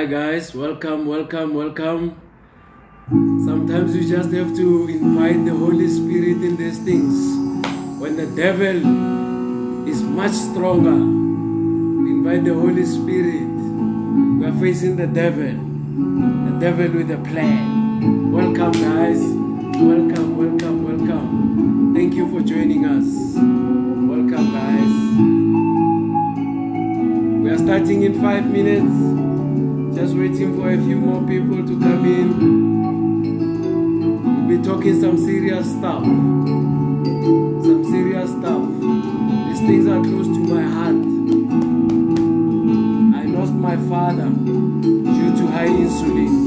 Hi guys, welcome, welcome, welcome. Sometimes you just have to invite the Holy Spirit in these things. When the devil is much stronger, we invite the Holy Spirit. We are facing the devil with a plan. Welcome guys, welcome, welcome, welcome. Thank you for joining us. Welcome guys. We are starting in 5 minutes. Just waiting for a few more people to come in. We'll be talking some serious stuff. Some serious stuff. These things are close to my heart. I lost my father due to high insulin.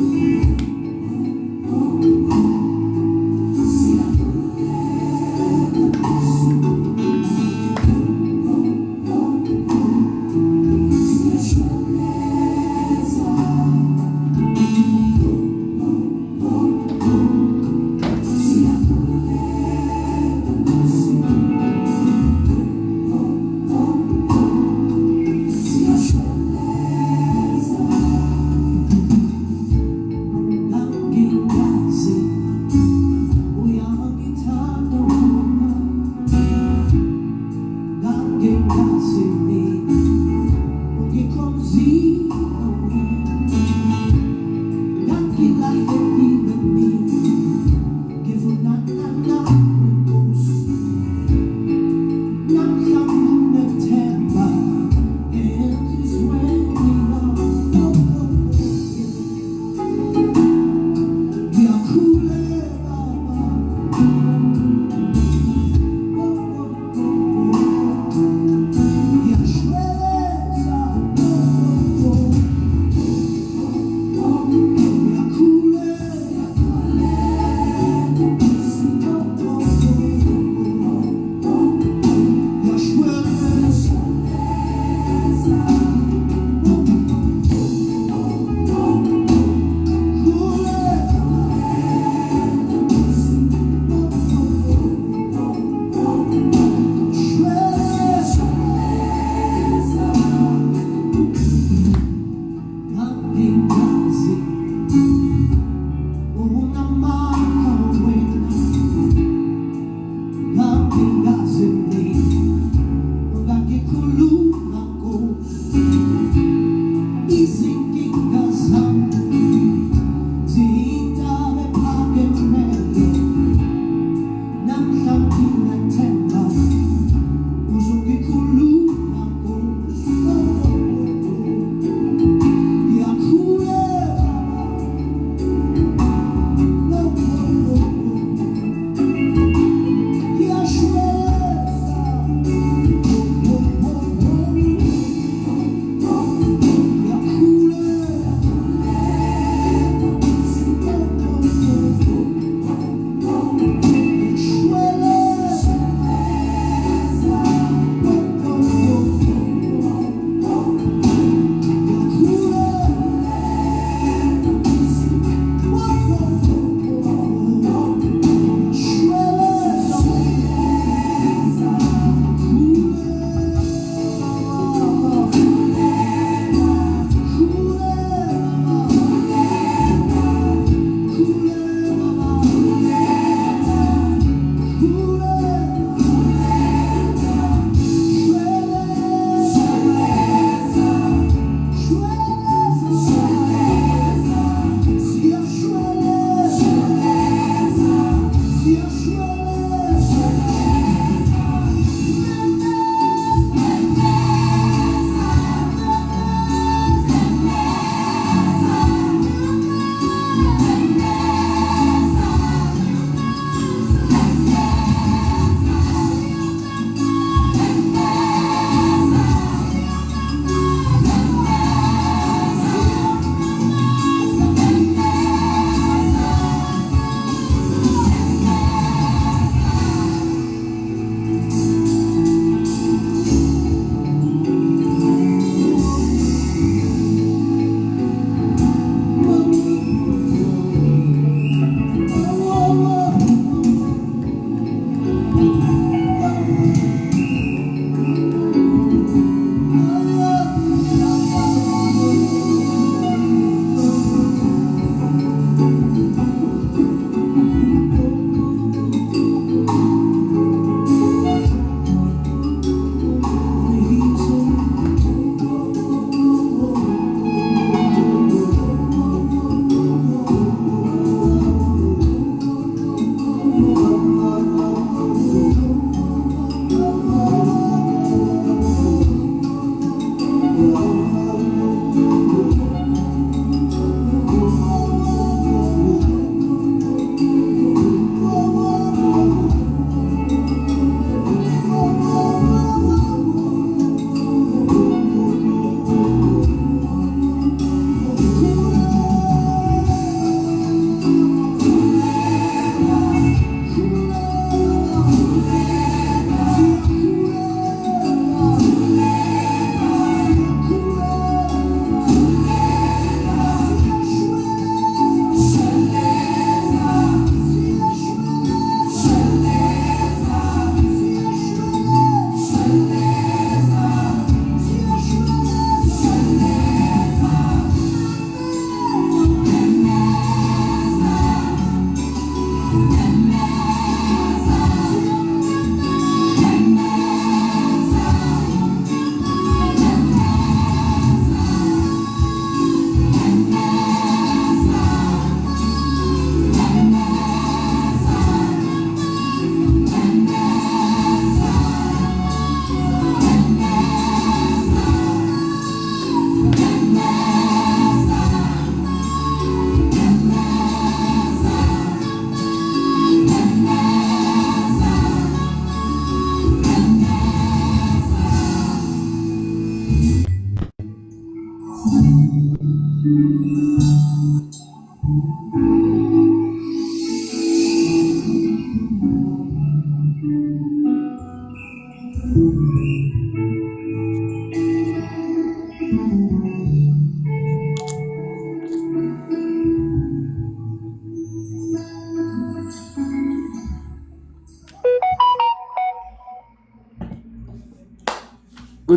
Good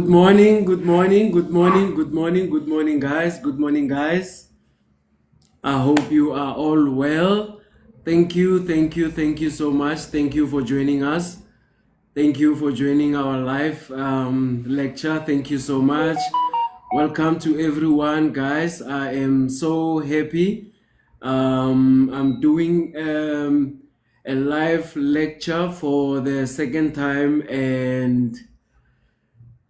morning, good morning, good morning, good morning, good morning, guys. Good morning, guys. I hope you are all well. Thank you, thank you, thank you so much. Thank you for joining us. Thank you for joining our live lecture. Thank you so much. Welcome to everyone, guys. I am so happy. I'm doing a live lecture for the second time, and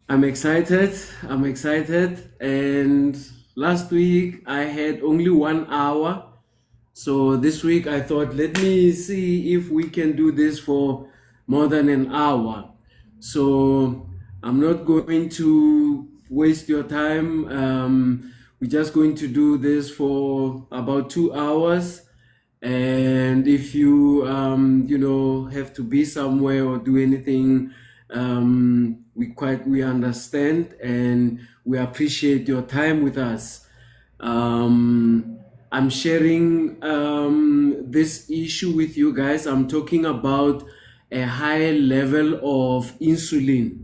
I'm excited. I'm excited. And last week I had only 1 hour. So this week I thought, let me see if we can do this for more than an hour. So I'm not going to waste your time. We're just going to do this for about 2 hours. And if you have to be somewhere or do anything, we understand and we appreciate your time with us. I'm sharing this issue with you guys. I'm talking about a high level of insulin.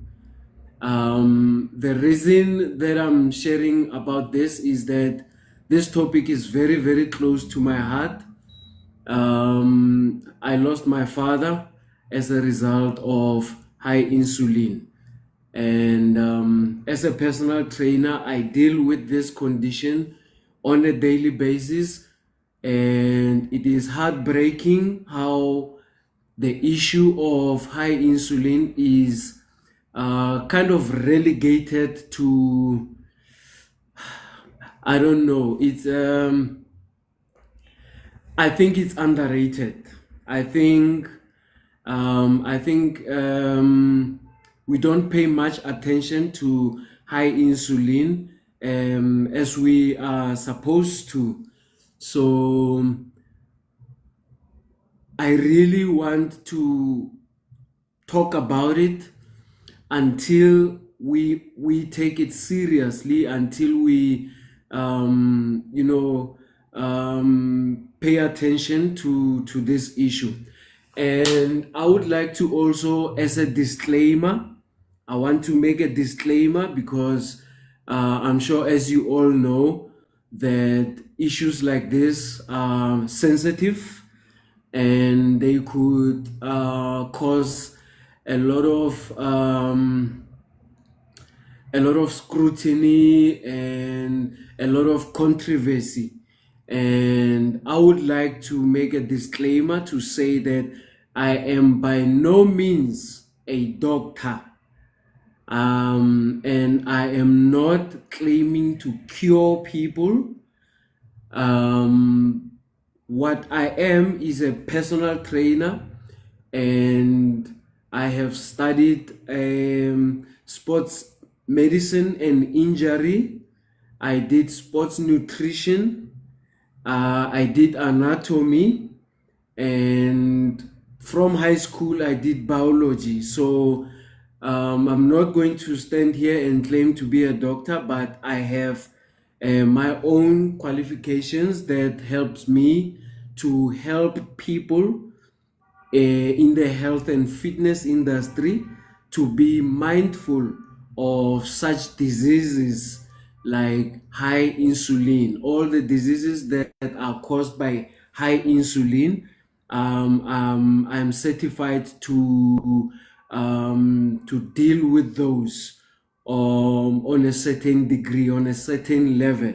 The reason that I'm sharing about this is that this topic is very, very close to my heart. I lost my father as a result of high insulin. And as a personal trainer, I deal with this condition on a daily basis. And it is heartbreaking how the issue of high insulin is kind of relegated to, I don't know, I think it's underrated. I think we don't pay much attention to high insulin as we are supposed to. So I really want to talk about it until we take it seriously, until we pay attention to this issue. And I would like to also, as a disclaimer, I want to make a disclaimer because I'm sure, as you all know, that issues like this are sensitive and they could cause a lot of scrutiny and a lot of controversy. And I would like to make a disclaimer to say that I am by no means a doctor. And I am not claiming to cure people. What I am is a personal trainer, and I have studied sports medicine and injury. I did sports nutrition. I did anatomy, and from high school I did biology. So I'm not going to stand here and claim to be a doctor, but I have my own qualifications that helps me to help people in the health and fitness industry to be mindful of such diseases like high insulin, all the diseases that are caused by high insulin. I'm certified to deal with those on a certain degree, on a certain level.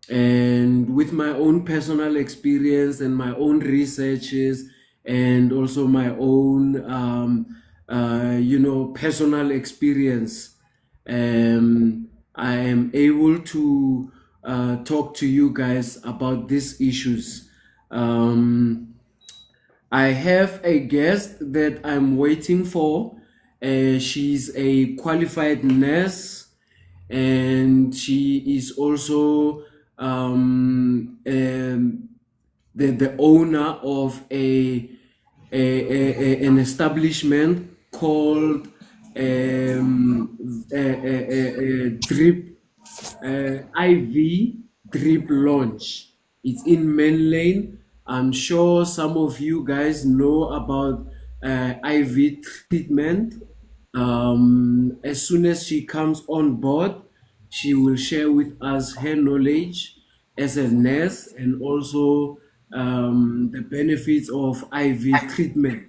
And with my own personal experience and my own researches and also my own personal experience, I am able to talk to you guys about these issues. I have a guest that I'm waiting for. She's a qualified nurse, and she is also the owner of an establishment called Drip IV Drip Launch. It's in Main Lane. I'm sure some of you guys know about IV treatment. As soon as she comes on board, she will share with us her knowledge as a nurse and also the benefits of IV treatment.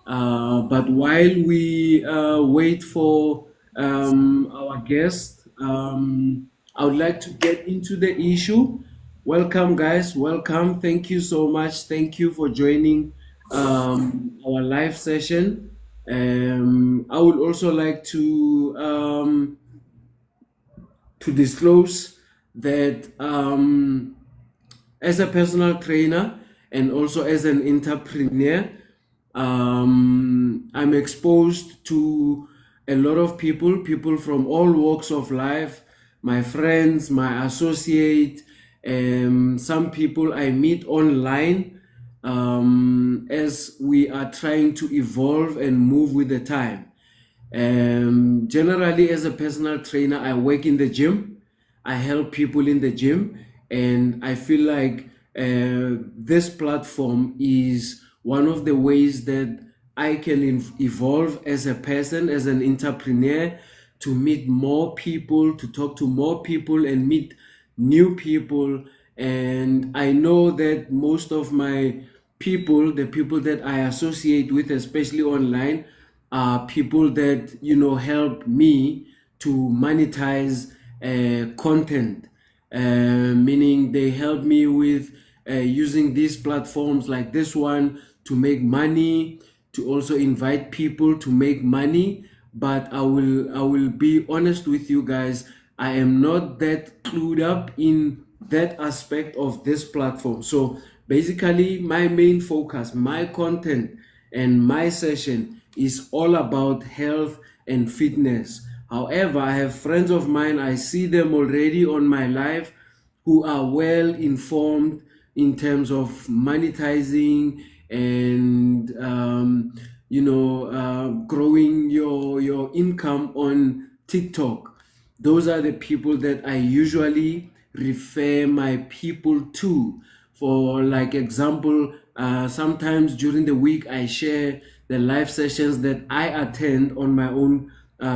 But while we wait for our guest, I would like to get into the issue. Welcome, guys. Welcome. Thank you so much. Thank you for joining our live session. I would also like to disclose that as a personal trainer and also as an entrepreneur, I'm exposed to a lot of people from all walks of life, my friends, my associate, some people I meet online as we are trying to evolve and move with the time. Generally, as a personal trainer, I work in the gym. I help people in the gym, and I feel like this platform is one of the ways that I can evolve as a person, as an entrepreneur, to meet more people, to talk to more people, and meet new people. And I know that most of my people, the people that I associate with, especially online, are people that help me to monetize content, meaning they help me with using these platforms like this one to make money, to also invite people to make money. But I will be honest with you guys, I am not that clued up in that aspect of this platform. So basically, my main focus, my content, and my session is all about health and fitness. However, I have friends of mine, I see them already on my live, who are well informed in terms of monetizing and growing your income on TikTok. Those are the people that I usually refer my people to. For like example, sometimes during the week I share the live sessions that I attend on my own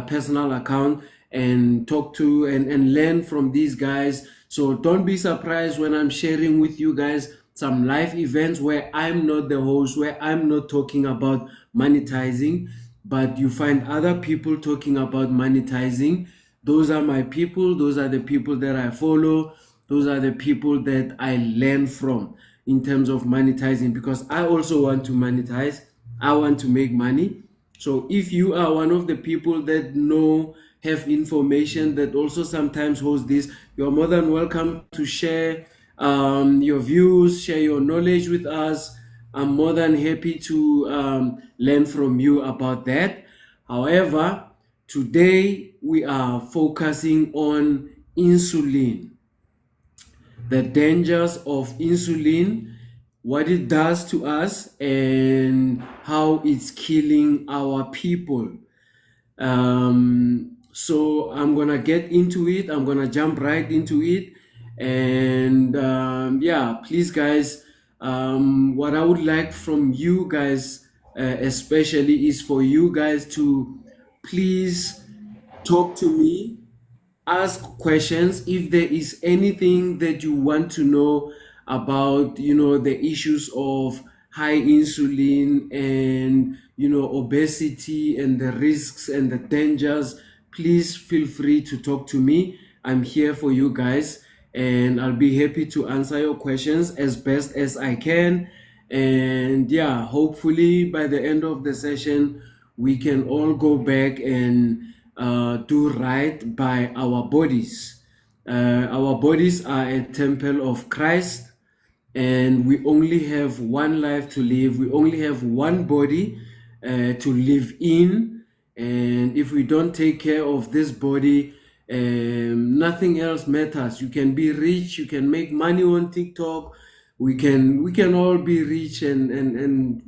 personal account and talk to and learn from these guys. So don't be surprised when I'm sharing with you guys some live events where I'm not the host, where I'm not talking about monetizing, but you find other people talking about monetizing. Those are my people. Those are the people that I follow. Those are the people that I learn from in terms of monetizing, because I also want to monetize. I want to make money. So if you are one of the people that have information that also sometimes host this, you're more than welcome to share your views, share your knowledge with us. I'm more than happy to learn from you about that. However, today we are focusing on insulin, the dangers of insulin, what it does to us, and how it's killing our people. So I'm gonna get into it. I'm gonna jump right into it, and yeah, please, guys. What I would like from you guys, especially, is for you guys to please talk to me, ask questions if there is anything that you want to know about the issues of high insulin and obesity and the risks and the dangers. Please feel free to talk to me. I'm here for you guys, and I'll be happy to answer your questions as best as I can. And yeah, hopefully by the end of the session we can all go back and do right by our bodies. Our bodies are a temple of Christ, and we only have one life to live. We only have one body to live in, and if we don't take care of this body, nothing else matters. You can be rich, you can make money on TikTok, we can all be rich and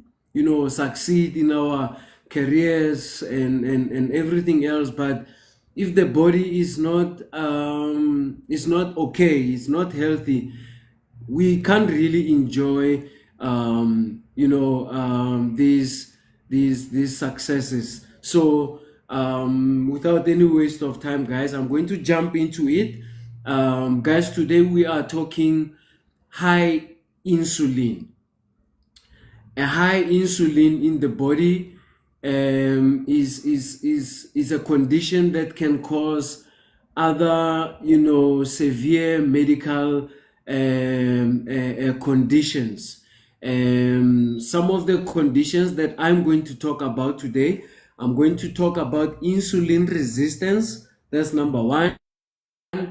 succeed in our careers and everything else, but if the body is not okay, it's not healthy, we can't really enjoy these successes. So without any waste of time, guys, I'm going to jump into it. Guys, today we are talking high insulin. A high insulin in the body is a condition that can cause other severe medical conditions. Some of the conditions that I'm going to talk about today, I'm going to talk about insulin resistance. That's number one.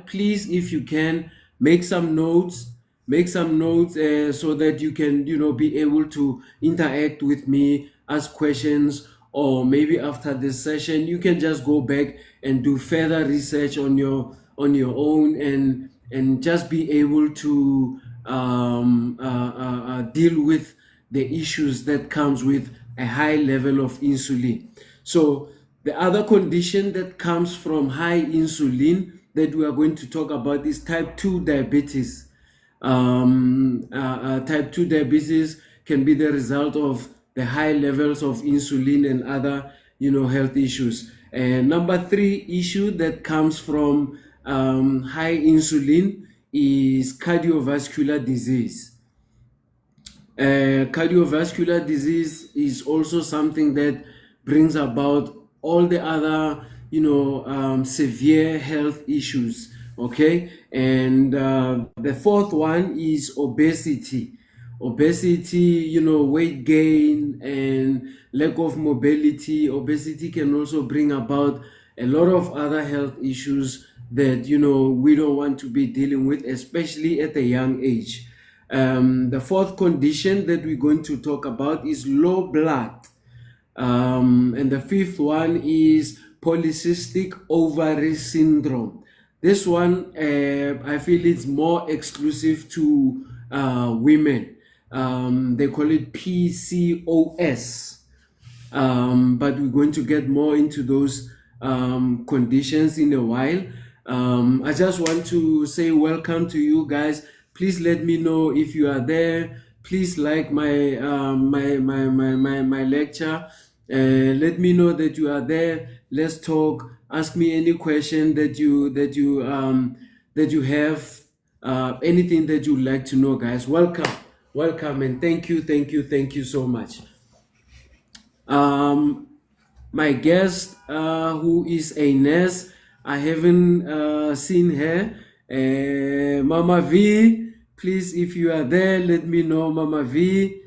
Please, if you can, make some notes, so that you can be able to interact with me, ask questions, or maybe after this session you can just go back and do further research on your own, and just be able to deal with the issues that comes with a high level of insulin. So the other condition that comes from high insulin that we are going to talk about is type 2 diabetes. Type 2 diabetes can be the result of the high levels of insulin and other health issues. And number 3 issue that comes from high insulin is cardiovascular disease. Cardiovascular disease is also something that brings about all the other severe health issues. Okay, and the fourth one is obesity. Weight gain and lack of mobility. Obesity can also bring about a lot of other health issues that we don't want to be dealing with, especially at a young age. The fourth condition that we're going to talk about is low blood. And the fifth one is polycystic ovary syndrome. This one, I feel it's more exclusive to women. They call it PCOS. But we're going to get more into those conditions in a while. I just want to say welcome to you guys. Please let me know if you are there. Please like my my lecture. Let me know that you are there. Let's talk. Ask me any question that you have. Anything that you'd like to know, guys. Welcome, and thank you so much. My guest, who is a nurse, I haven't seen her. Mama V, please, if you are there, let me know, Mama V.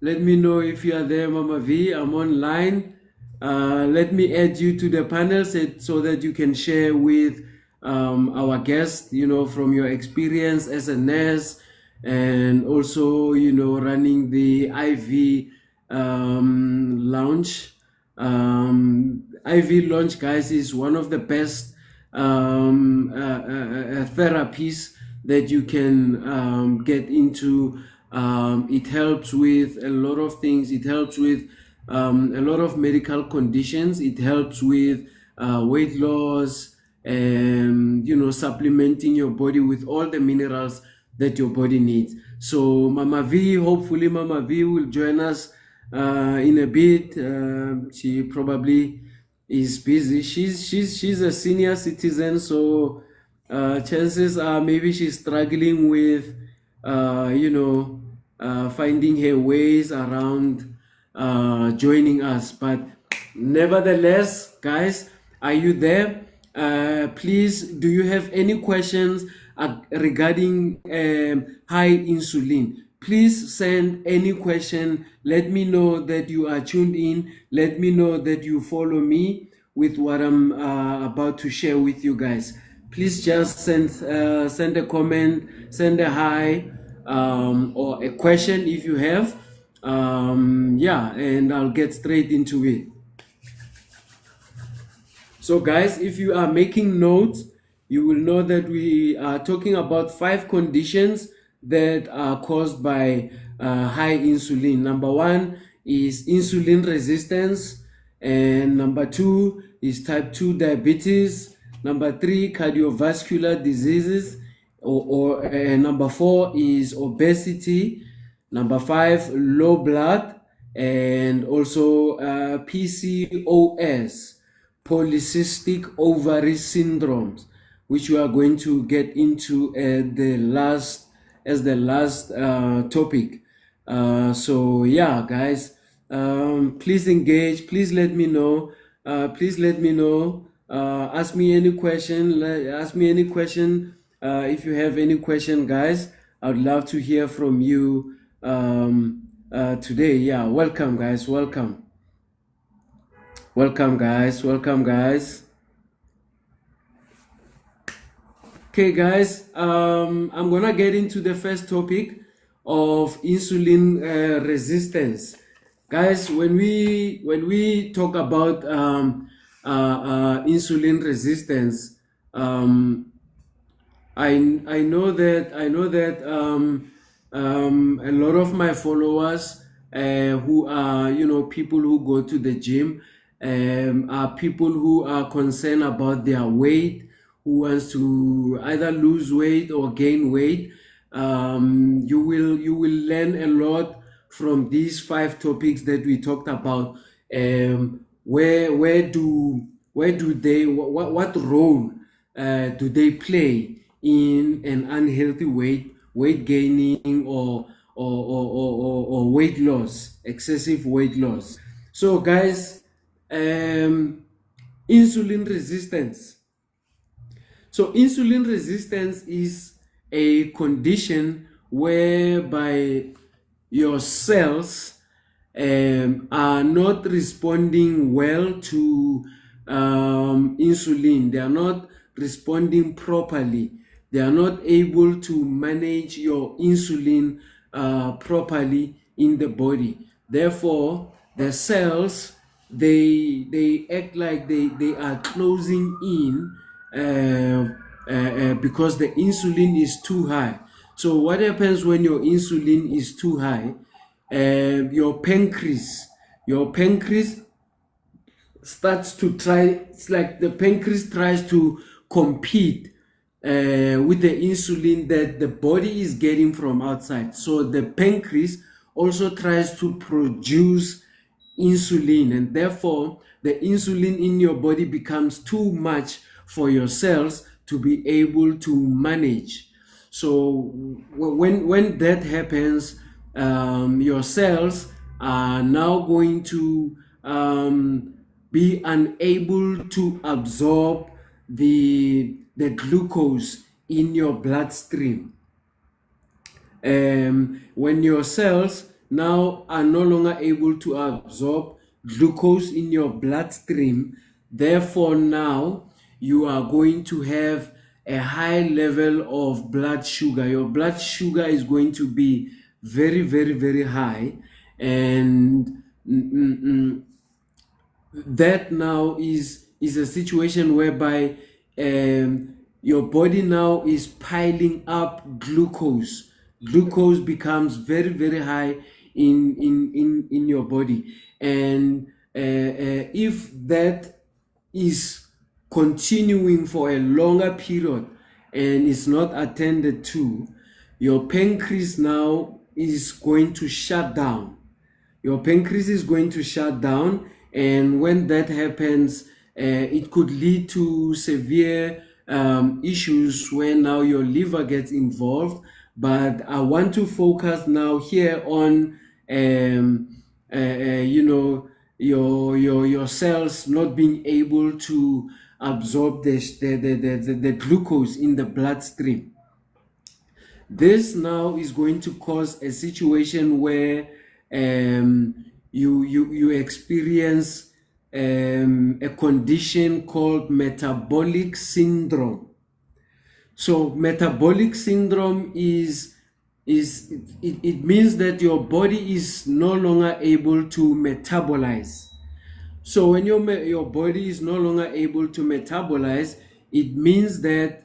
Let me know if you are there, Mama V. I'm online. Let me add you to the panel so that you can share with our guest, from your experience as a nurse, and also, running the IV lounge. IV launch, guys, is one of the best therapies that you can get into. It helps with a lot of things. It helps with a lot of medical conditions. It helps with weight loss, and supplementing your body with all the minerals that your body needs. So Mama V, hopefully Mama V will join us in a bit. She probably is busy. She's a senior citizen, so chances are maybe she's struggling with finding her ways around joining us. But nevertheless, guys, are you there? Please, do you have any questions regarding high insulin? Please send any question. Let me know that you are tuned in. Let me know that you follow me with what I'm about to share with you guys. Please just send a comment, send a hi, or a question if you have. And I'll get straight into it. So guys, if you are making notes, you will know that we are talking about 5 conditions that are caused by high insulin. Number one is insulin resistance, and number two is type 2 diabetes. Number three, cardiovascular diseases, or number four is obesity. Number five, low blood, and also PCOS, polycystic ovary syndromes, which we are going to get into as the last topic. So yeah, guys, please engage. Please let me know. Please let me know. Ask me any question. Ask me any question. If you have any question, guys, I would love to hear from you today. Yeah, welcome, guys. Welcome. Welcome, guys. Welcome, guys. Okay, guys, I'm gonna get into the first topic of insulin resistance. Guys, when we talk about insulin resistance, I know that a lot of my followers who are people who go to the gym are people who are concerned about their weight, who wants to either lose weight or gain weight. You will learn a lot from these 5 topics that we talked about. Where do they, what role do they play in an unhealthy weight gaining or weight loss, excessive weight loss? So guys, insulin resistance. So insulin resistance is a condition whereby your cells are not responding well to insulin. They are not responding properly. They are not able to manage your insulin properly in the body. Therefore, the cells, they act like they are closing in because the insulin is too high. So what happens when your insulin is too high? Your pancreas starts to try. It's like the pancreas tries to compete with the insulin that the body is getting from outside. So the pancreas also tries to produce insulin, and therefore the insulin in your body becomes too much for your cells to be able to manage. So when that happens, your cells are now going to be unable to absorb the glucose in your bloodstream. When your cells now are no longer able to absorb glucose in your bloodstream, therefore now you are going to have a high level of blood sugar. Your blood sugar is going to be very, very, very high, and that now is a situation whereby your body now is piling up glucose. Glucose becomes very, very high in your body, and if that is continuing for a longer period and is not attended to, your pancreas now is going to shut down. Your pancreas is going to shut down, and when that happens, it could lead to severe issues where now your liver gets involved. But I want to focus now here on your cells not being able to absorb the glucose in the bloodstream. This now is going to cause a situation where you experience a condition called metabolic syndrome. So metabolic syndrome it means that your body is no longer able to metabolize. So when your body is no longer able to metabolize, it means that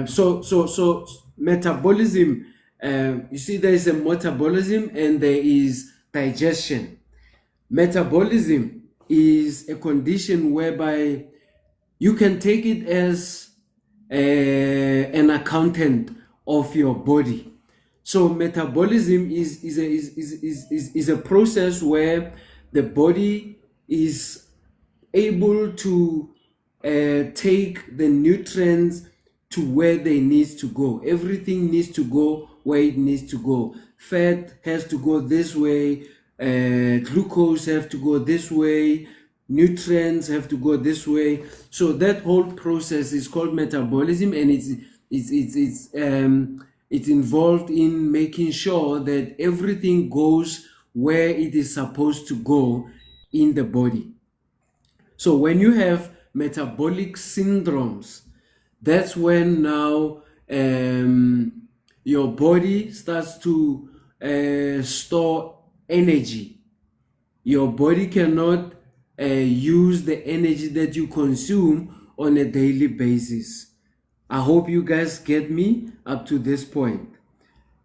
so metabolism You see, there is a metabolism and there is digestion. Metabolism is a condition whereby you can take it as an accountant of your body. So metabolism is a process where the body is able to take the nutrients to where they need to go. Everything needs to go where it needs to go. Fat has to go this way, glucose have to go this way, nutrients have to go this way. So that whole process is called metabolism, and it's involved in making sure that everything goes where it is supposed to go in the body. So when you have metabolic syndromes, that's when now your body starts to store energy. Your body cannot use the energy that you consume on a daily basis. I hope you guys get me up to this point.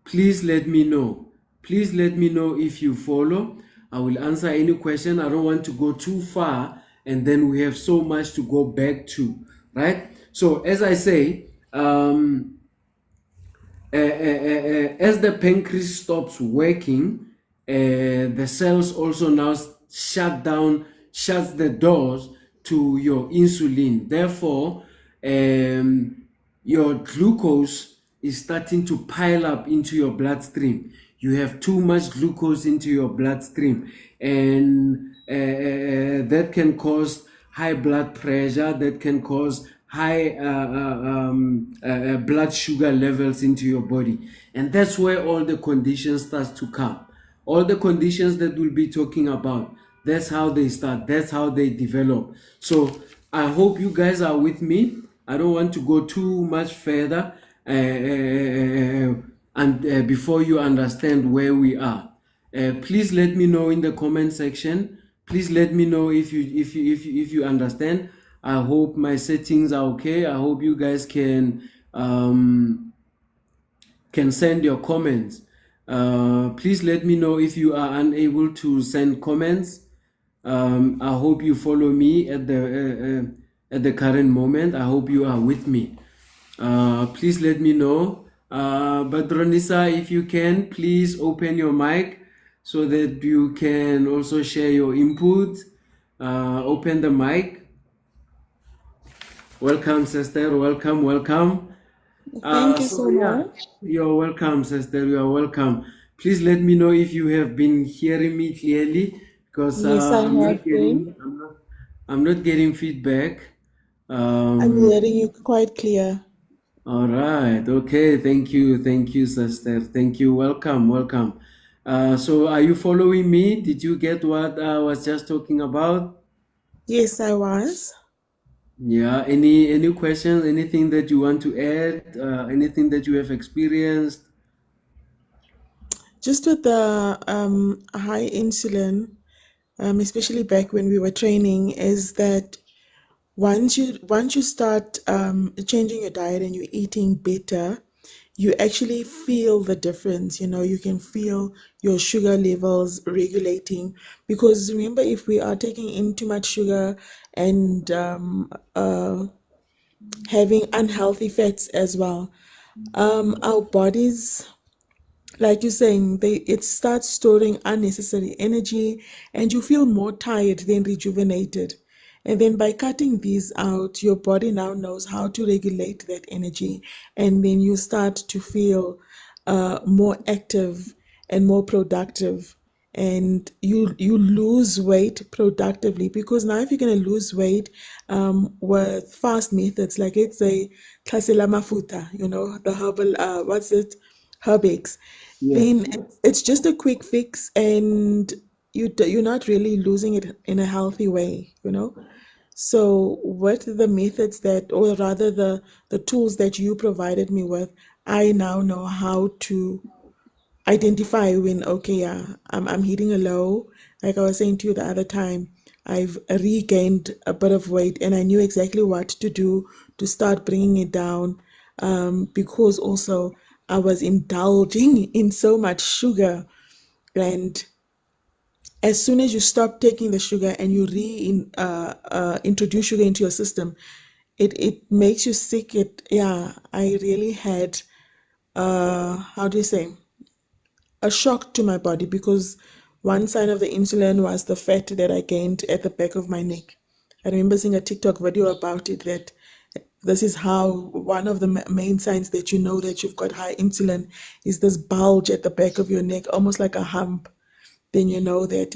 Please let me know. Please let me know if you follow. I will answer any question. I don't want to go too far and then we have so much to go back to, right? So as I say, as the pancreas stops working, the cells also now shuts the doors to your insulin. Therefore, your glucose is starting to pile up into your bloodstream. You have too much glucose into your bloodstream, and that can cause high blood pressure, that can cause high blood sugar levels into your body. And that's where all the conditions start to come. All the conditions that we'll be talking about, that's how they start, that's how they develop. So I hope you guys are with me. I don't want to go too much further and before you understand where we are. Please let me know in the comment section. Please let me know if you understand. I hope my settings are okay. I hope you guys can send your comments. Please let me know if you are unable to send comments. I hope you follow me at the current moment. I hope you are with me. Please let me know. But Ronisa, if you can, please open your mic so that you can also share your input. Open the mic. Welcome, sister. Welcome. Thank you so much. You're welcome, sister. You are welcome. Please let me know if you have been hearing me clearly, because Yes, I have been. I'm not getting feedback. I'm hearing you quite clear. All right. Okay. Thank you, sister. Thank you. Welcome. So are you following me? Did you get what I was just talking about? Yes, I was. Yeah. Any questions? Anything that you want to add? Anything that you have experienced? Just with the high insulin, especially back when we were training, is that once you start changing your diet and you're eating better, you actually feel the difference. You can feel your sugar levels regulating, because remember, if we are taking in too much sugar and having unhealthy fats as well, our bodies, like you're saying, it starts storing unnecessary energy, and you feel more tired than rejuvenated. And then by cutting these out, your body now knows how to regulate that energy, and then you start to feel more active and more productive, and you lose weight productively. Because now, if you're going to lose weight with fast methods, like let's say Tlhasela Mafuta, the herbal, what's it, Herbex, Yes. then it's just a quick fix, and you're not really losing it in a healthy way. So with the methods that, or rather the tools that you provided me with, I now know how to identify when, okay, yeah, I'm hitting a low. Like I was saying to you the other time, I've regained a bit of weight, and I knew exactly what to do to start bringing it down. Because also I was indulging in so much sugar. And as soon as you stop taking the sugar and you introduce sugar into your system, it makes you sick. I really had, how do you say, a shock to my body, because one sign of the insulin was the fat that I gained at the back of my neck. I remember seeing a TikTok video about it, that this is how one of the main signs that you know that you've got high insulin is this bulge at the back of your neck, almost like a hump. Then you know that,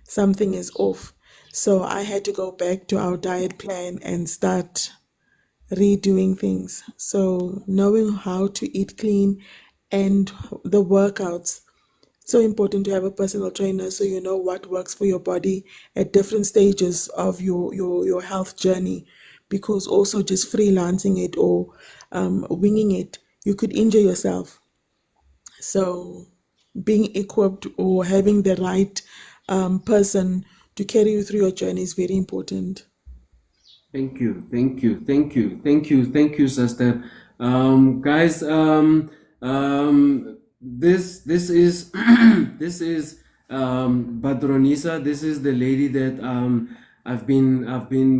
something is off. So I had to go back to our diet plan and start redoing things. So knowing how to eat clean and the workouts. So important to have a personal trainer so you know what works for your body at different stages of your health journey. Because also just freelancing it or winging it, you could injure yourself. So being equipped or having the right person to carry you through your journey is very important. Thank you, thank you, thank you, thank you, thank you, sister. Guys, this is this is Badronisa. This is the lady that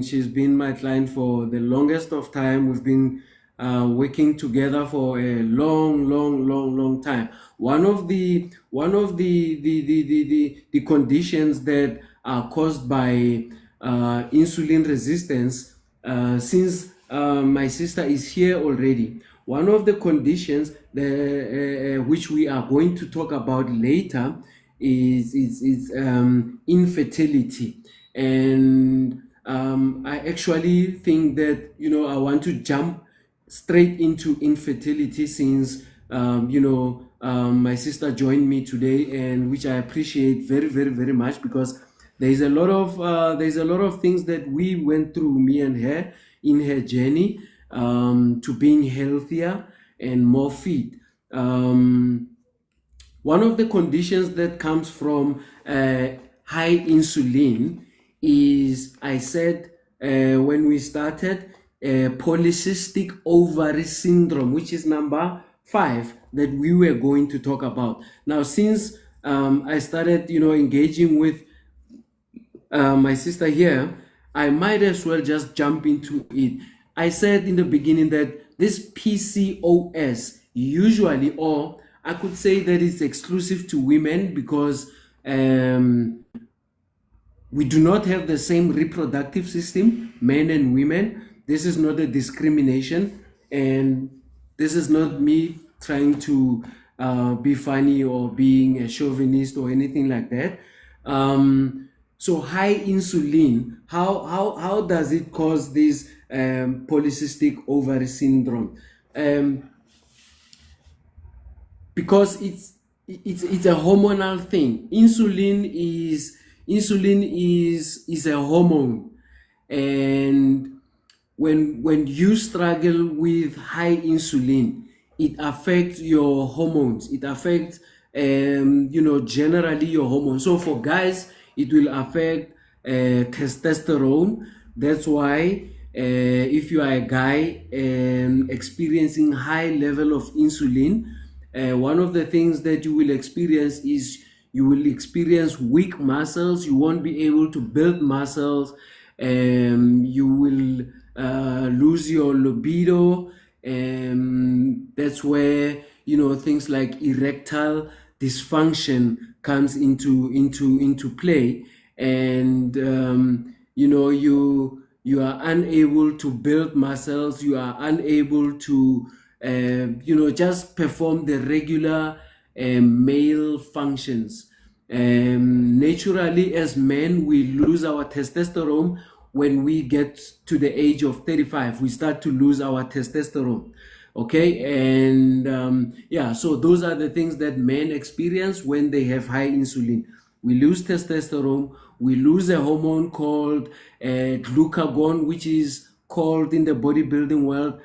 she's been my client for the longest of time. We've been working together for a long time. One of the conditions that are caused by insulin resistance, since my sister is here already, one of the conditions which we are going to talk about later is infertility. And I actually think that, I want to jump straight into infertility, since my sister joined me today, and which I appreciate very, very, very much, because there's a lot of things that we went through, me and her, in her journey to being healthier and more fit. One of the conditions that comes from high insulin is, I said when we started, polycystic ovary syndrome, which is number 5 that we were going to talk about. Now, since I started, engaging with my sister here, I might as well just jump into it. I said in the beginning that this PCOS usually, or I could say that it's exclusive to women, because we do not have the same reproductive system, men and women. This is not a discrimination, and this is not me trying to be funny or being a chauvinist or anything like that. So high insulin, how does it cause this polycystic ovary syndrome? Because it's a hormonal thing. Insulin is a hormone, and when you struggle with high insulin, it affects your hormones. It affects generally your hormones. So for guys, it will affect testosterone. That's why if you are a guy experiencing high level of insulin, one of the things that you will experience is you will experience weak muscles. You won't be able to build muscles. You will lose your libido. That's where things like erectile dysfunction comes into play, and you are unable to build muscles. You are unable to just perform the regular male functions. Naturally, as men, we lose our testosterone when we get to the age of 35. We start to lose our testosterone. Okay, and so those are the things that men experience when they have high insulin. We lose testosterone. We lose a hormone called glucagon, which is called in the bodybuilding world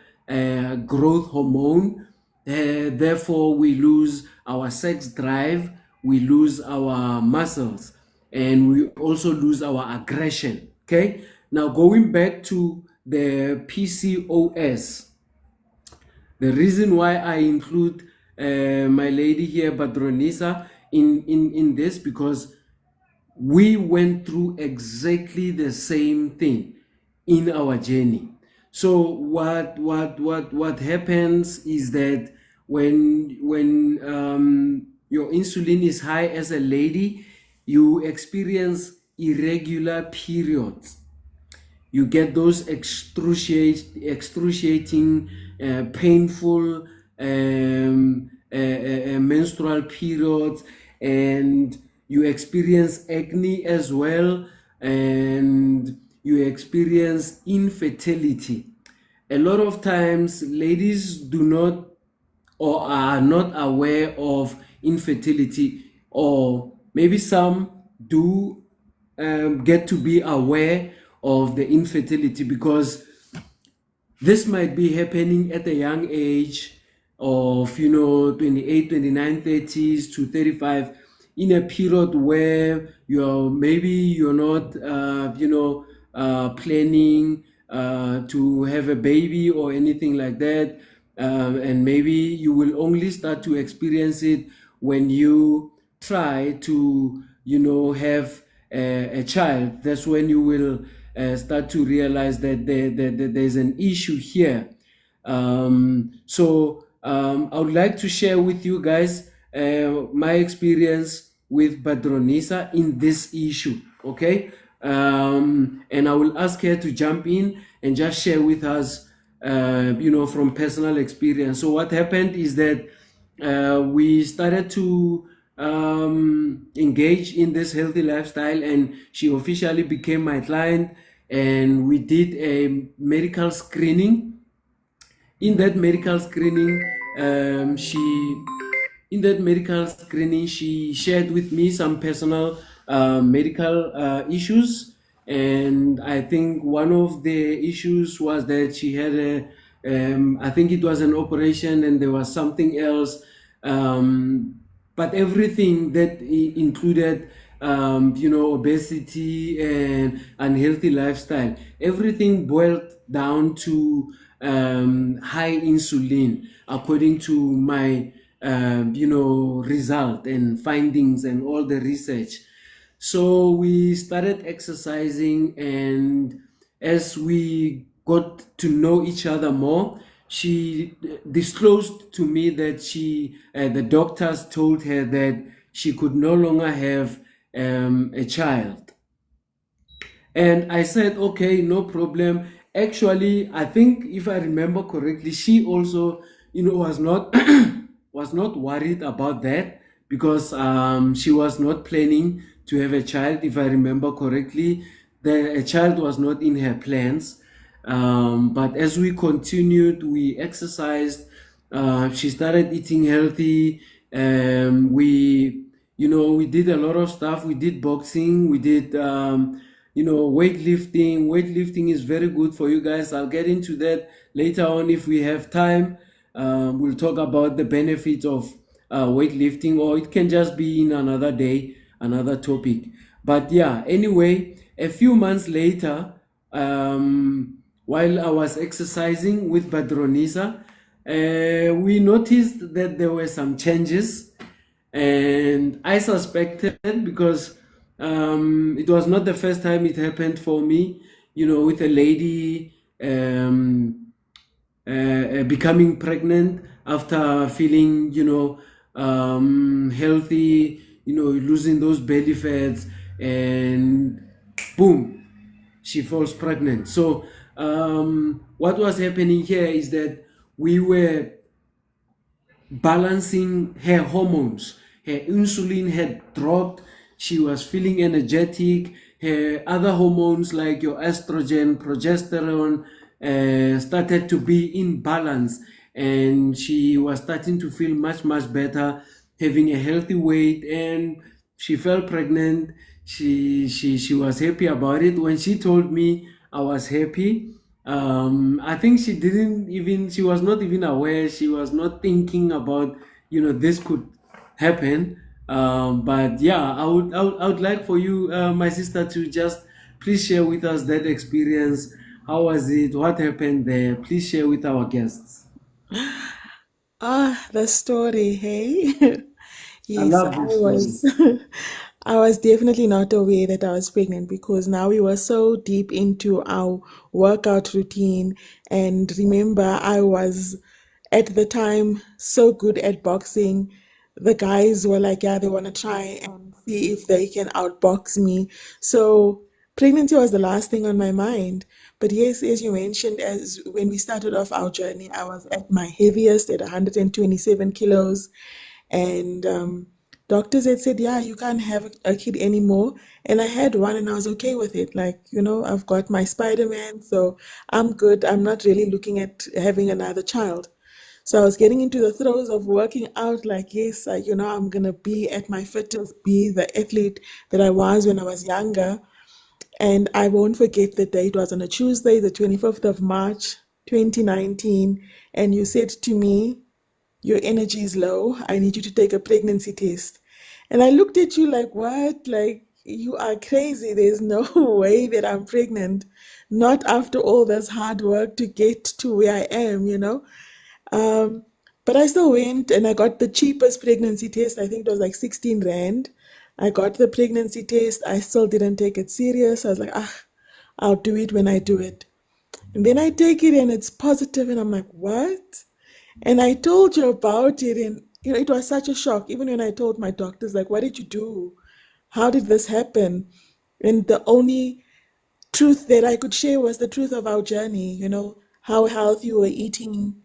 growth hormone. Therefore, we lose our sex drive, we lose our muscles, and we also lose our aggression. Okay, now going back to the PCOS. The reason why I include my lady here, Badronisa, in this, because we went through exactly the same thing in our journey. So what happens is that when your insulin is high as a lady, you experience irregular periods. You get those excruciating, painful menstrual periods, and you experience acne as well, and you experience infertility. A lot of times, ladies do not or are not aware of infertility, or maybe some do get to be aware of the infertility, because this might be happening at a young age of 28, 29, 30s to 35, in a period where you're not planning to have a baby or anything like that, and maybe you will only start to experience it when you try to have a child. That's when you will start to realize that there's an issue here. I would like to share with you guys my experience with Badronisa in this issue, okay? And I will ask her to jump in and just share with us, from personal experience. So what happened is that we started to engage in this healthy lifestyle, and she officially became my client, and we did a medical screening. In that medical screening, she shared with me some personal medical issues, and I think one of the issues was that she had I think it was an operation, and there was something else, but everything that included obesity and unhealthy lifestyle, everything boiled down to high insulin, according to my result and findings and all the research. So we started exercising, and as we got to know each other more, she disclosed to me that the doctors told her that she could no longer have a child. And I said, okay, no problem. Actually, I think if I remember correctly, she also, was not was not worried about that, because she was not planning to have a child. If I remember correctly, a child was not in her plans. But as we continued, we exercised. She started eating healthy. We did a lot of stuff. We did boxing. We did weightlifting. Weightlifting is very good for you guys. I'll get into that later on if we have time. We'll talk about the benefits of weightlifting, or it can just be in another day, another topic. But yeah, anyway, a few months later, while I was exercising with Badronisa, we noticed that there were some changes, and I suspected, because it was not the first time it happened for me, with a lady becoming pregnant after feeling, healthy, losing those belly fats, and boom, she falls pregnant. So what was happening here is that we were balancing her hormones. Her insulin had dropped. She was feeling energetic. Her other hormones, like your estrogen, progesterone, started to be in balance, and she was starting to feel much better, having a healthy weight, and she fell pregnant. She was happy about it. When she told me, I was happy. I think she was not even aware. She was not thinking about, this could happen. But yeah, I would like for you, my sister, to just please share with us that experience. How was it? What happened there? Please share with our guests. Ah, the story, hey? I Yes, love I this story. was I was definitely not aware that I was pregnant because now we were so deep into our workout routine. And remember, I was at the time so good at boxing. The guys were like, yeah, they want to try and see if they can outbox me. So pregnancy was the last thing on my mind. But yes, as you mentioned, as when we started off our journey, I was at my heaviest at 127 kilos. And doctors had said, yeah, you can't have a kid anymore. And I had one and I was okay with it. Like, I've got my Spider-Man, so I'm good. I'm not really looking at having another child. So I was getting into the throes of working out, like, yes, I'm going to be at my fittest, be the athlete that I was when I was younger. And I won't forget the day. It was on a Tuesday, the 25th of March, 2019. And you said to me, your energy is low. I need you to take a pregnancy test. And I looked at you like, what? Like, you are crazy. There's no way that I'm pregnant. Not after all this hard work to get to where I am. Um, but I still went and I got the cheapest pregnancy test. I think it was like 16 Rand. I got the pregnancy test. I still didn't take it serious. I was like, I'll do it when I do it. And then I take it and it's positive, and I'm like, what? And I told you about it, and it was such a shock. Even when I told my doctors, like, what did you do? How did this happen? And the only truth that I could share was the truth of our journey, how healthy we were eating,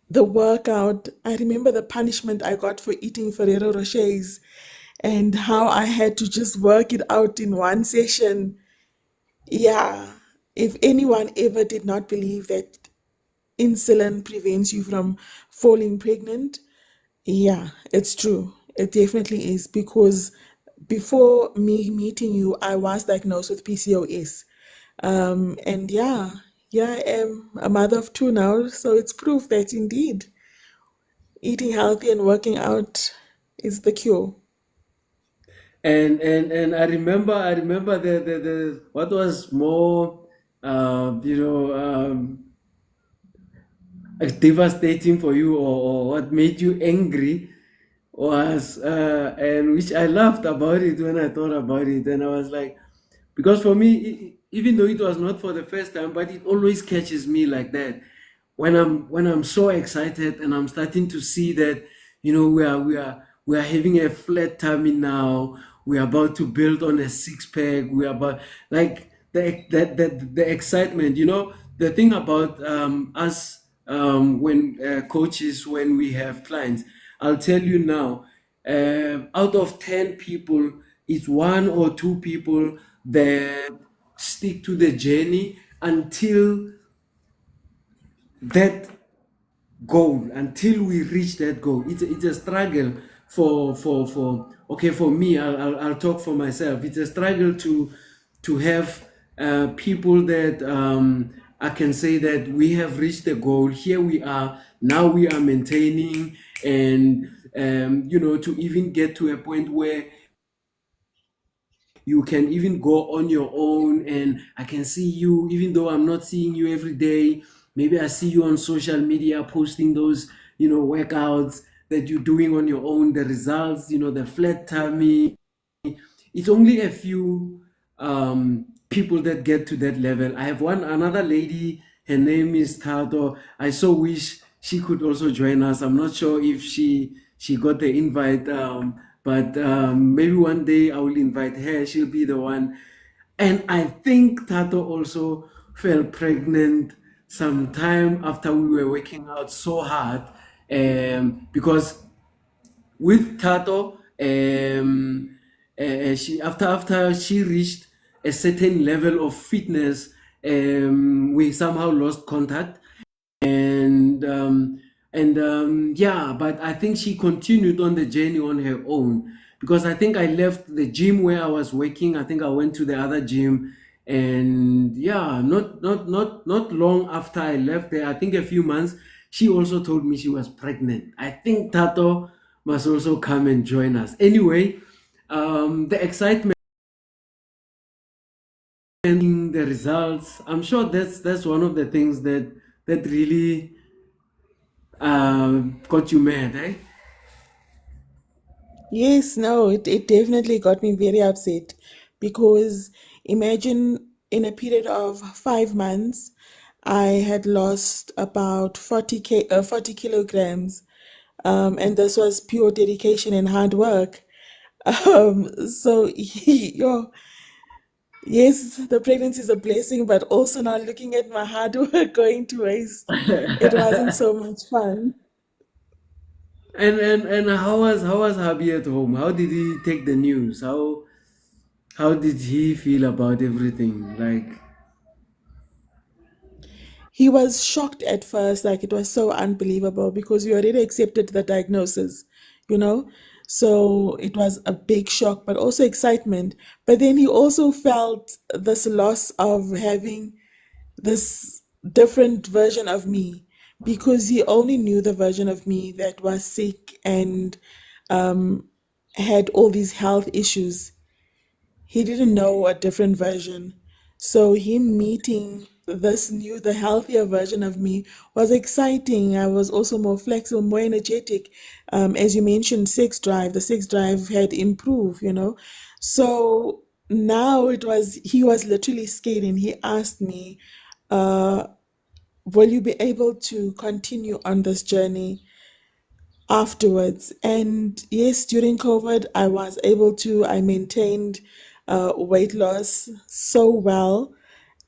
the workout. I remember the punishment I got for eating Ferrero Rochers and how I had to just work it out in one session. Yeah, if anyone ever did not believe that insulin prevents you from falling pregnant, yeah, it's true. It definitely is because before me meeting you, I was diagnosed with PCOS. And yeah, I am a mother of two now, so it's proof that indeed eating healthy and working out is the cure. And I remember the what was more devastating for you, or what made you angry was and which I laughed about it when I thought about it, and I was like, because for me, even though it was not for the first time, but it always catches me like that when I'm so excited and I'm starting to see that we are having a flat tummy now. We are about to build on a six pack. We are about, like, the excitement. The thing about us, when coaches, when we have clients, I'll tell you now, out of 10 people, it's one or two people that stick to the journey until that goal, until we reach that goal. It's a struggle for okay, for me, I'll talk for myself. It's a struggle to have people that I can say that we have reached the goal. Here we are now, we are maintaining, and to even get to a point where you can even go on your own, and I can see you even though I'm not seeing you every day. Maybe I see you on social media posting those workouts that you're doing on your own, the results, the flat tummy. It's only a few people that get to that level. I have another lady, her name is Tato. I so wish she could also join us. I'm not sure if she got the invite, but maybe one day I will invite her. She'll be the one. And I think Tato also fell pregnant sometime after we were working out so hard, because with Tato, she after she reached a certain level of fitness, we somehow lost contact, and yeah, but I think she continued on the journey on her own, because I think I left the gym where I was working. I think I went to the other gym, and yeah, not long after I left there, I think a few months, she also told me she was pregnant. I think Tato must also come and join us. Anyway, the excitement, the results, I'm sure that's one of the things that really got you mad, eh? Yes, no, it definitely got me very upset because imagine in a period of 5 months, I had lost about 40 kilograms, and this was pure dedication and hard work. So, yes, the pregnancy is a blessing, but also now looking at my hard work going to waste, it wasn't so much fun. And how was hubby at home? How did he take the news? How did he feel about everything? Like, He was shocked at first, like it was so unbelievable because we already accepted the diagnosis, you know? So it was a big shock, but also excitement. But then he also felt this loss of having this different version of me because he only knew the version of me that was sick and had all these health issues. He didn't know a different version. So him meeting this new, the healthier version of me was exciting. I was also more flexible, more energetic. As you mentioned, the sex drive had improved. So now he was literally scared and he asked me, will you be able to continue on this journey afterwards? And yes, during COVID, I maintained weight loss so well.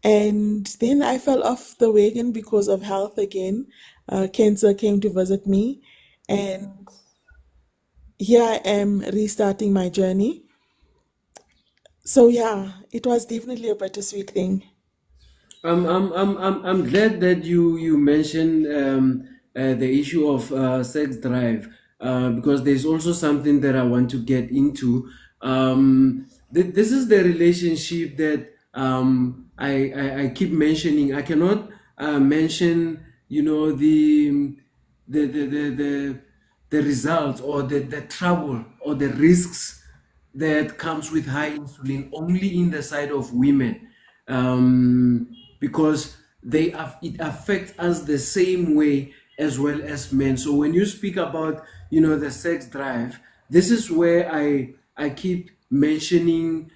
And then I fell off the wagon because of health again. Cancer came to visit me. And here I am restarting my journey. So yeah, it was definitely a bittersweet thing. I'm glad that you mentioned the issue of sex drive, because there's also something that I want to get into. This is the relationship that I keep mentioning. I cannot mention, the the results, or the trouble, or the risks that comes with high insulin only in the side of women, because it affects us the same way as well as men. So when you speak about, the sex drive, this is where I keep mentioning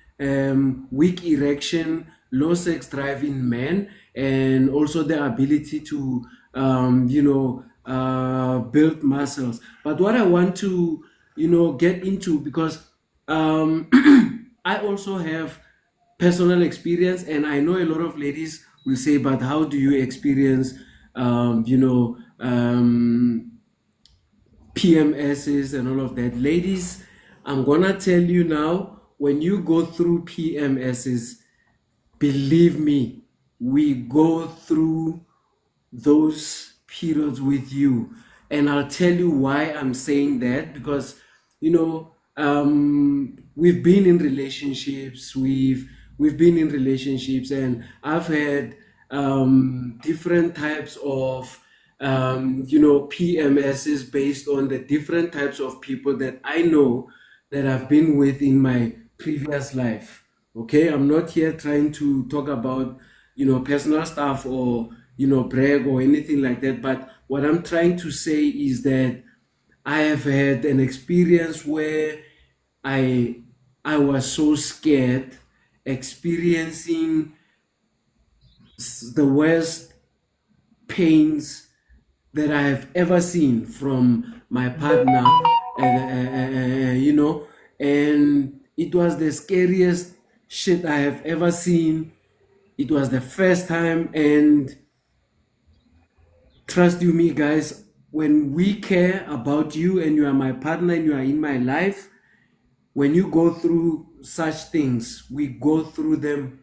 weak erection, low sex drive in men, and also the ability to build muscles. But what I want to get into, because um, I also have personal experience, and I know a lot of ladies will say, but how do you experience PMSs and all of that? Ladies, I'm gonna tell you now, when you go through PMSs, believe me, we go through those periods with you. And I'll tell you why I'm saying that, because we've been in relationships, we've been in relationships, and I've had different types of PMSs based on the different types of people that I know that I've been with in my previous life. Okay, I'm not here trying to talk about personal stuff, or brag or anything like that, but what I'm trying to say is that I have had an experience where I I was so scared, experiencing the worst pains that I have ever seen from my partner, and it was the scariest shit I have ever seen. It was the first time, and trust you me, guys, when we care about you and you are my partner and you are in my life, when you go through such things, we go through them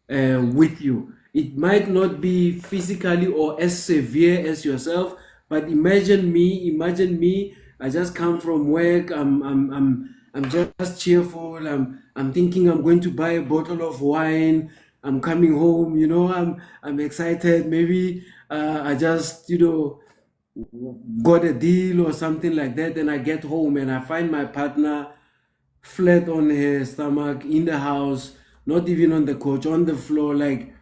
with you. It might not be physically or as severe as yourself, but imagine me. I just come from work. I'm just cheerful. I'm thinking I'm going to buy a bottle of wine. I'm coming home. I'm excited. Maybe I just got a deal or something like that, and I get home and I find my partner flat on her stomach in the house, not even on the couch, on the floor. Like,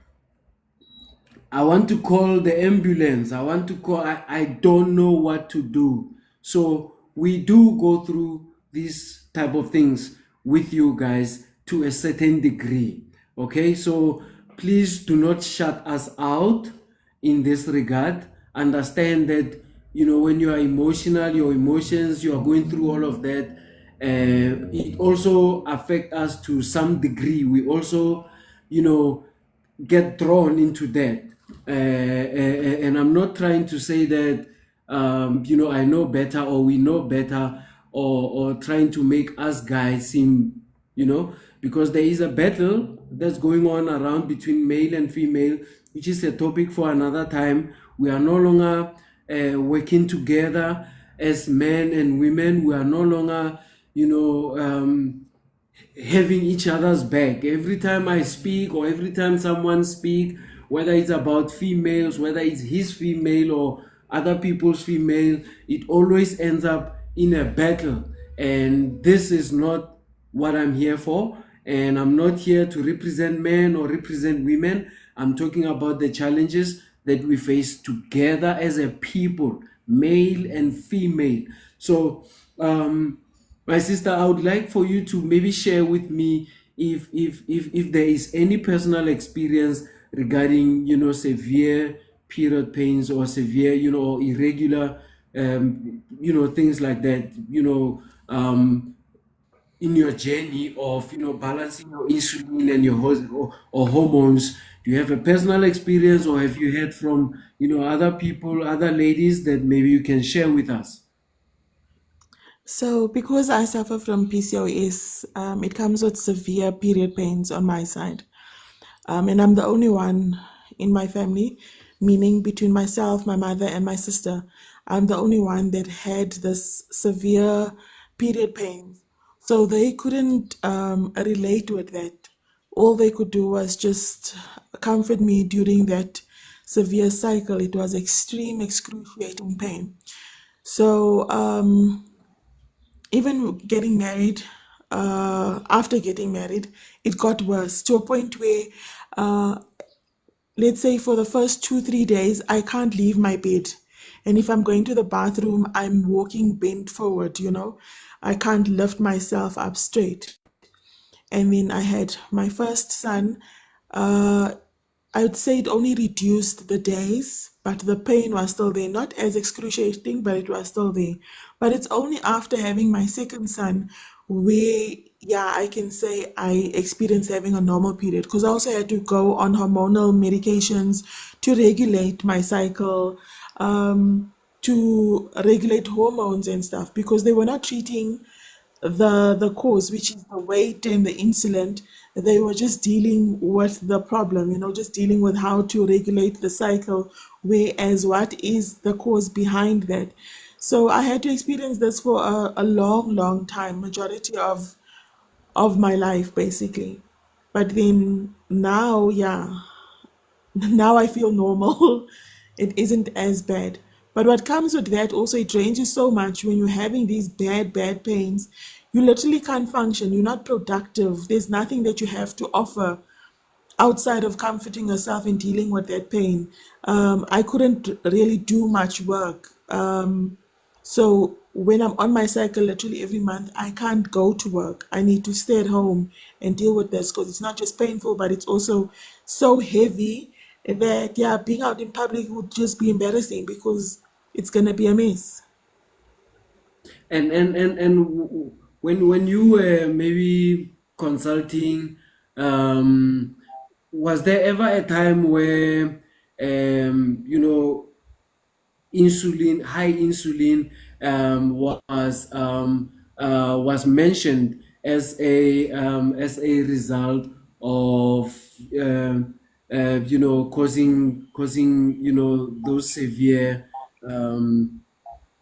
I want to call the ambulance. I want to call, I don't know what to do. So we do go through these type of things with you guys to a certain degree. Okay, so please do not shut us out in this regard. Understand that, you know, when you are emotional, your emotions, you are going through all of that. It also affect us to some degree. We also, you know, get drawn into that. And I'm not trying to say that, you know, I know better or we know better, or trying to make us guys seem, you know, because there is a battle that's going on around between male and female, which is a topic for another time. We are no longer working together as men and women. We are no longer, you know, having each other's back. Every time I speak or every time someone speak, whether it's about females, whether it's his female or other people's female, it always ends up in a battle. And this is not what I'm here for. And I'm not here to represent men or represent women. I'm talking about the challenges that we face together as a people, male and female. So, my sister, I would like for you to maybe share with me if there is any personal experience regarding, you know, severe period pains or severe, you know, or irregular, you know, things like that, you know, in your journey of, you know, balancing your insulin and your or hormones. Do you have a personal experience, or have you heard from, you know, other people, other ladies that maybe you can share with us? So, because I suffer from PCOS, it comes with severe period pains on my side. And I'm the only one in my family, meaning between myself, my mother, and my sister. I'm the only one that had this severe period pains. So they couldn't relate with that. All they could do was just comfort me during that severe cycle. It was extreme, excruciating pain. So, even getting married, after getting married, it got worse to a point where, uh, let's say for the first 2, 3 days, I can't leave my bed. And if I'm going to the bathroom, I'm walking bent forward, you know. I can't lift myself up straight. And then I had my first son. Uh, I would say it only reduced the days, but the pain was still there. Not as excruciating, but it was still there. But it's only after having my second son where, yeah, I can say I experienced having a normal period, because I also had to go on hormonal medications to regulate my cycle, to regulate hormones and stuff, because they were not treating the cause, which is the weight and the insulin. They were just dealing with the problem, you know, just dealing with how to regulate the cycle, whereas what is the cause behind that. So I had to experience this for a long, long time, majority of my life, basically. But then now, yeah, now I feel normal. It isn't as bad. But what comes with that also, it drains you so much when you're having these bad, bad pains. You literally can't function. You're not productive. There's nothing that you have to offer outside of comforting yourself and dealing with that pain. I couldn't really do much work. So when I'm on my cycle, literally every month, I can't go to work. I need to stay at home and deal with this, because it's not just painful, but it's also so heavy that, yeah, being out in public would just be embarrassing because it's gonna be a mess. And when you were maybe consulting, um, was there ever a time where, you know, high insulin, was mentioned as a result of, you know, causing, you know, those severe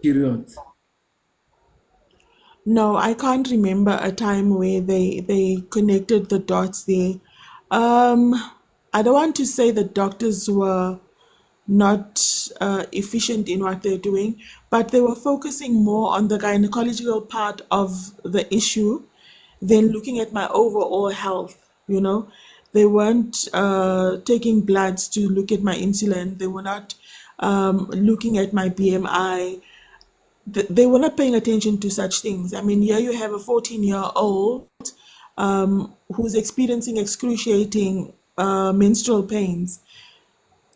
periods? No, I can't remember a time where they connected the dots there. Um, I don't want to say that doctors were not efficient in what they're doing, but they were focusing more on the gynecological part of the issue than looking at my overall health, you know. They weren't taking bloods to look at my insulin. They were not looking at my BMI. They were not paying attention to such things. I mean, here you have a 14-year-old who's experiencing excruciating menstrual pains.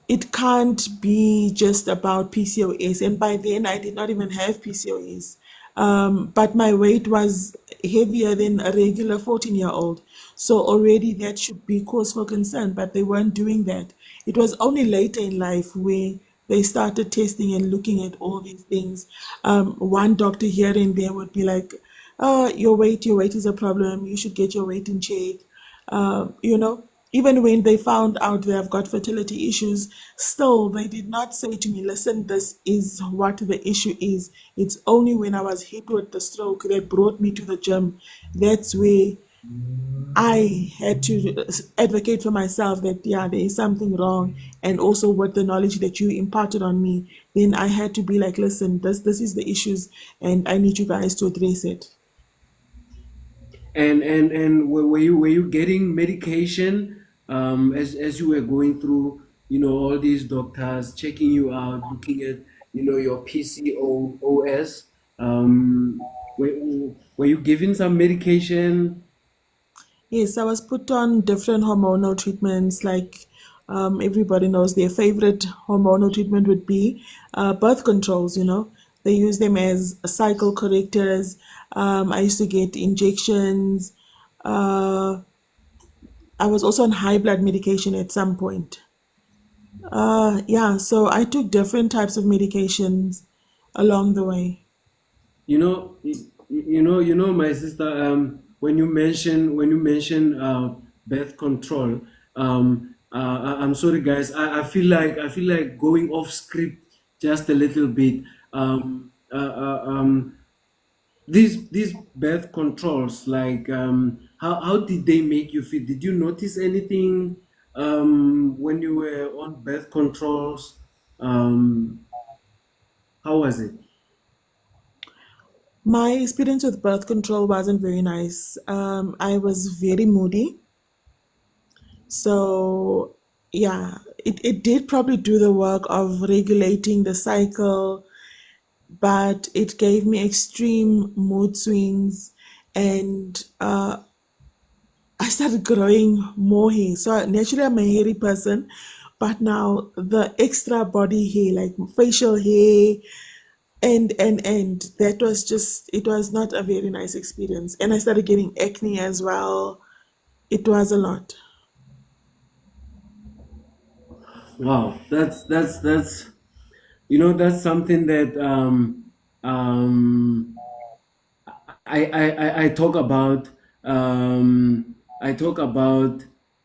It can't be just about PCOS. And by then, I did not even have PCOS. But my weight was heavier than a regular 14-year-old. So already that should be cause for concern, but they weren't doing that. It was only later in life where they started testing and looking at all these things. One doctor here and there would be like, oh, your weight is a problem. You should get your weight in check. You know, even when they found out they have got fertility issues, still they did not say to me, listen, this is what the issue is. It's only when I was hit with the stroke that brought me to the gym. That's where I had to advocate for myself that, yeah, there is something wrong. And also with the knowledge that you imparted on me, then I had to be like, listen, this is the issues and I need you guys to address it. And were you getting medication as you were going through, all these doctors checking you out, looking at, your PCOS? Were you given some medication? Yes, I was put on different hormonal treatments. Like everybody knows, their favorite hormonal treatment would be birth controls. They use them as cycle correctors. I used to get injections. Uh, I was also on high blood medication at some point. Yeah, so I took different types of medications along the way. My sister. When you mention birth control, I'm sorry, guys. I feel like going off script just a little bit. These birth controls, like, how did they make you feel? Did you notice anything when you were on birth controls? Um, how was it? My experience with birth control wasn't very nice. I was very moody. So, yeah, it did probably do the work of regulating the cycle, but it gave me extreme mood swings and I started growing more hair. So naturally, I'm a hairy person, but now the extra body hair, like facial hair, and that was just, it was not a very nice experience. And I started getting acne as well. It was a lot. Wow, that's something that um, I talk about. I talk about,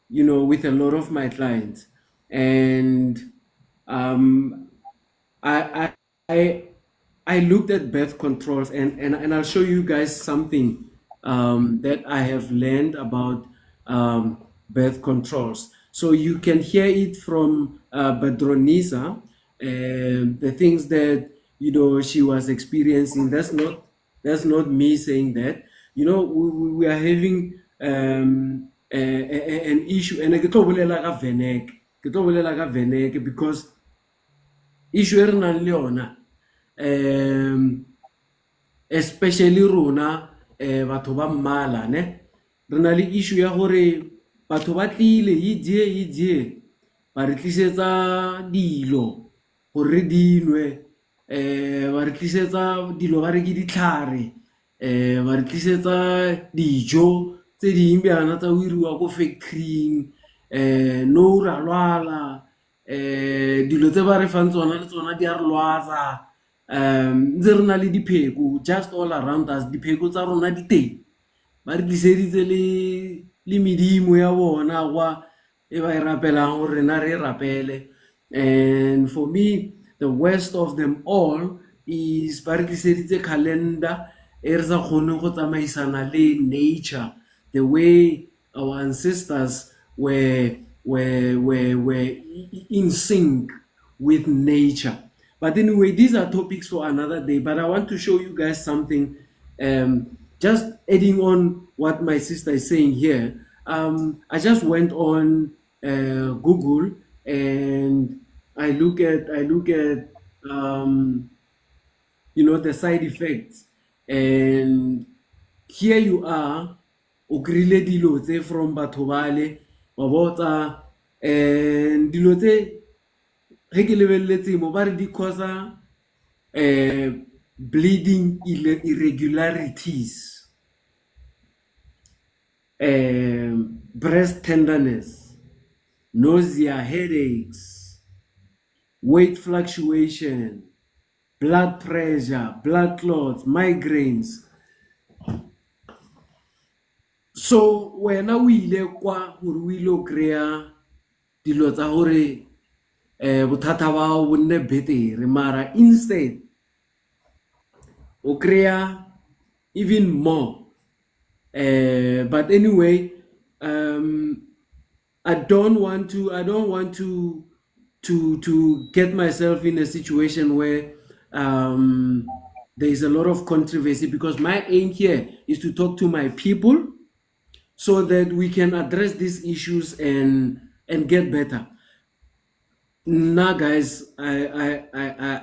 with a lot of my clients, and um, I I I looked at birth controls, and I'll show you guys something that I have learned about birth controls. So you can hear it from Badronisa, the things that she was experiencing. That's not me saying that. We are having an issue, and ke tlo bolela ka Venek. Ke tlo bolela ka Venek because issue e re nang le yona, um especially rona, batho ba mmala, ne re na le issue ya gore batho ba tlile ye ba re tlisetsa dilo gore re dinwe, ba re tlisetsa dilo ba re ke ditlhare, ba re tlisetsa dijo tse ding bjana tsa o iriwa ko factorying, no ra lwala, dilo tse ba re fang tsona le tsona di a re lwatsa, ntse re na le dipheko just all around us. Dipheko tsa rona di teng, ba re tliseditse le medimo ya bona kwa e ba e rapelang gore rena re e rapele. And for me, the worst of them all is ba re tliseditse calendar e re sa kgoneng go tsamaisana le nature, the way our ancestors were in sync with nature. But anyway, these are topics for another day. But I want to show you guys something. Just adding on what my sister is saying here. I just went on Google and I look at the side effects, and here you are o kry-ile dilo tse from batho bale wa botsa, and dilo tse ge ke lebeletse mo ba re di causa bleeding irregularities, breast tenderness, nausea, headaches, weight fluctuation, blood pressure, blood clots, migraines. So wena o ile kwa gore o ile o kry-a dilo tsa gore bothata ba gago bo nne betere, mara instead o kry-a even more. But anyway, I don't want to get myself in a situation where there is a lot of controversy, because my aim here is to talk to my people so that we can address these issues and get better. Now, guys, I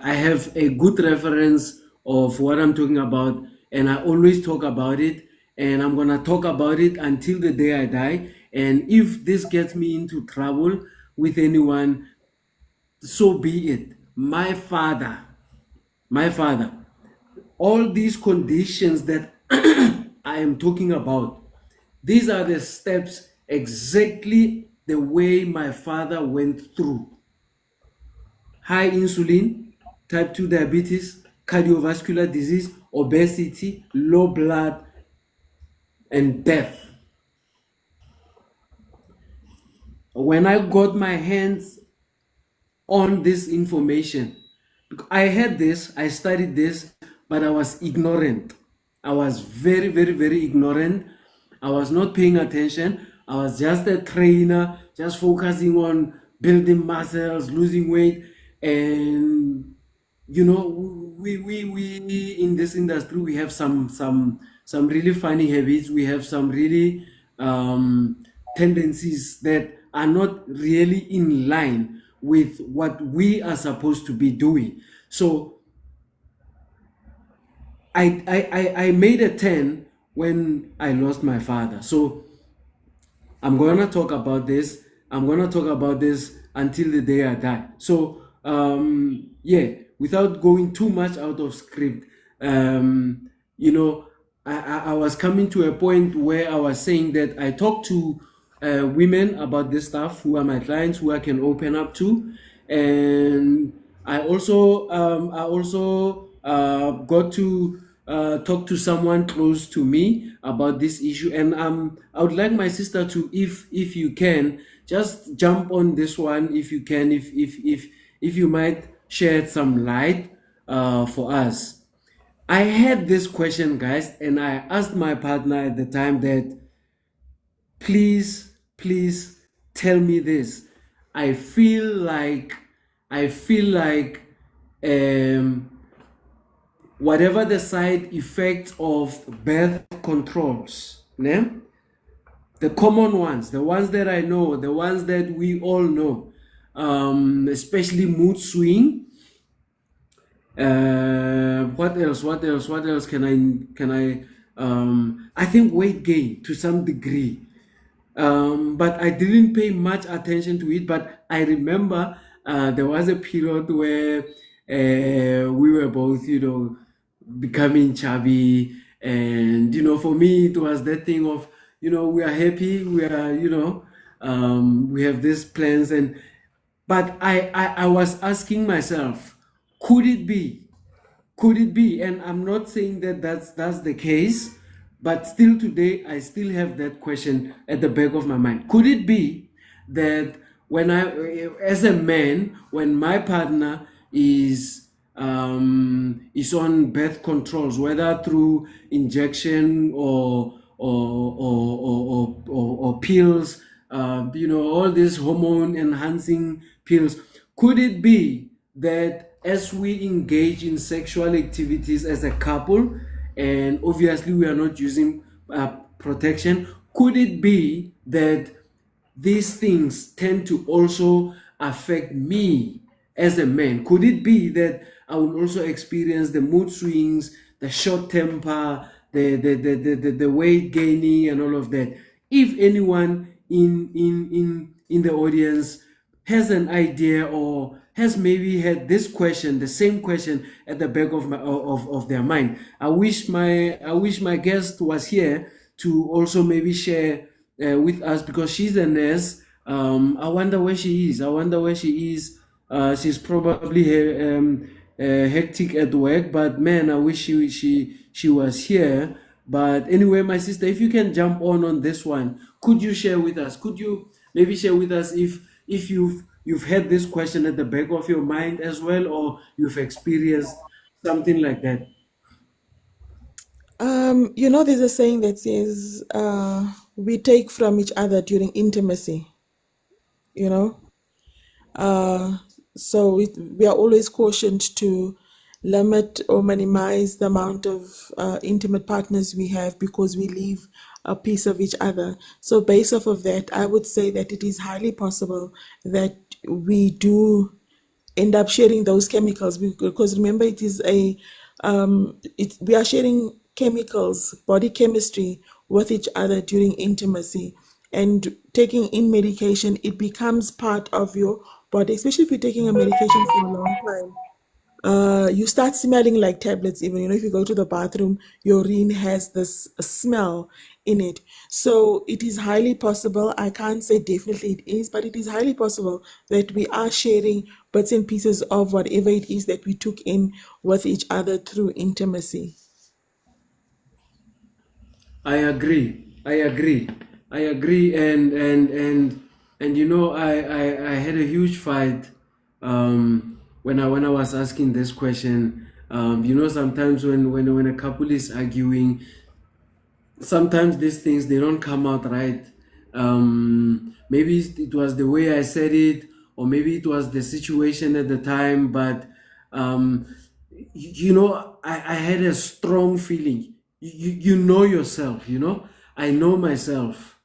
have a good reference of what I'm talking about, and I always talk about it, and I'm gonna talk about it until the day I die. And if this gets me into trouble with anyone, so be it. My father, all these conditions that I am talking about, these are the steps exactly the way my father went through. High insulin, type 2 diabetes, cardiovascular disease, obesity, low blood, and death. When I got my hands on this information, I had this, I studied this, but I was ignorant. I was very, very, very ignorant. I was not paying attention. I was just a trainer, just focusing on building muscles, losing weight, and we in this industry, we have some really funny habits. We have some really tendencies that are not really in line with what we are supposed to be doing. So I made a 10 when I lost my father. So I'm gonna talk about this. I'm gonna talk about this until the day I die. So yeah, without going too much out of script, I was coming to a point where I was saying that I talk to women about this stuff who are my clients, who I can open up to, and I also got to talk to someone close to me about this issue, and I would like my sister to, if you can, just jump on this one if you can, if you might shed some light for us. I had this question, guys, and I asked my partner at the time that please tell me this. I feel like whatever the side effects of birth controls, né? The common ones, the ones that I know, the ones that we all know, especially mood swing. What else can I I think weight gain to some degree, but I didn't pay much attention to it. But I remember there was a period where we were both becoming chubby, and for me it was that thing of we are happy, we are we have these plans, but I was asking myself, could it be, and I'm not saying that that's the case, but still today I still have that question at the back of my mind. Could it be that when as a man, when my partner is on birth controls, whether through injection or pills, all these hormone enhancing pills, could it be that as we engage in sexual activities as a couple, and obviously we are not using protection, could it be that these things tend to also affect me as a man? Could it be that I will also experience the mood swings, the short temper, the weight gaining, and all of that? If anyone in the audience has an idea or has maybe had this question, the same question at the back of of their mind, I wish my guest was here to also maybe share with us, because she's a nurse. I wonder where she is. I wonder where she is. She's probably hectic at work, but man, I wish she was here. But anyway, my sister, if you can jump on this one, could you share with us? Could you maybe share with us if you've had this question at the back of your mind as well, or you've experienced something like that? There's a saying that says, we take from each other during intimacy, you know. Uh, so we are always cautioned to limit or minimize the amount of intimate partners we have, because we leave a piece of each other. So based off of that, I would say that it is highly possible that we do end up sharing those chemicals, because remember, it is we are sharing chemicals, body chemistry with each other during intimacy. And taking in medication, it becomes part of your body, especially if you're taking a medication for a long time. You start smelling like tablets. Even, if you go to the bathroom, your urine has this smell in it. So it is highly possible, I can't say definitely it is, but it is highly possible that we are sharing bits and pieces of whatever it is that we took in with each other through intimacy. I agree. I agree. I agree. And I had a huge fight when I was asking this question. Sometimes when a couple is arguing, sometimes these things, they don't come out right. Maybe it was the way I said it, or maybe it was the situation at the time. But I had a strong feeling. You know yourself. I know myself.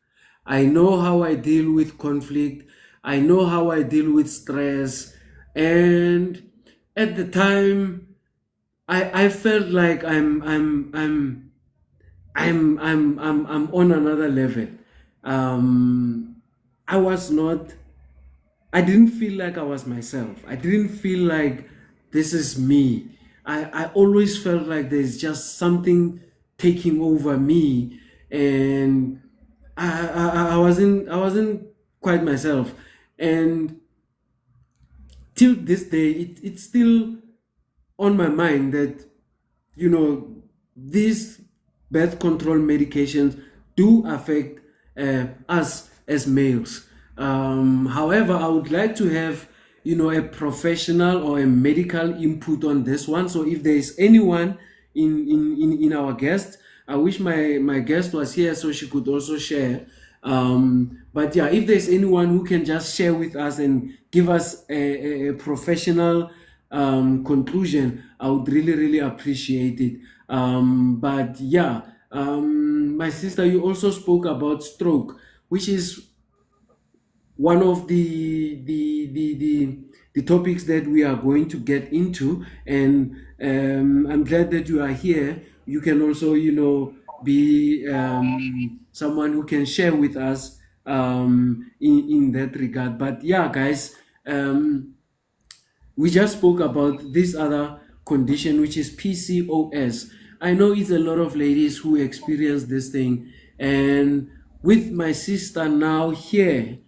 I know how I deal with conflict. I know how I deal with stress. And at the time, I felt like I'm on another level. Um, I was not. I didn't feel like I was myself. I didn't feel like this is me. I always felt like there's just something taking over me, and I wasn't quite myself. And till this day, it's still on my mind that these birth control medications do affect us as males. However, I would like to have a professional or a medical input on this one. So if there is anyone in our guest, I wish my guest was here so she could also share. But yeah, if there's anyone who can just share with us and give us a professional conclusion, I would really, really appreciate it. But yeah, my sister, you also spoke about stroke, which is one of the topics that we are going to get into. And I'm glad that you are here. You can also be someone who can share with us in that regard. But yeah, guys, we just spoke about this other condition, which is PCOS. I know it's a lot of ladies who experience this thing, and with my sister now here,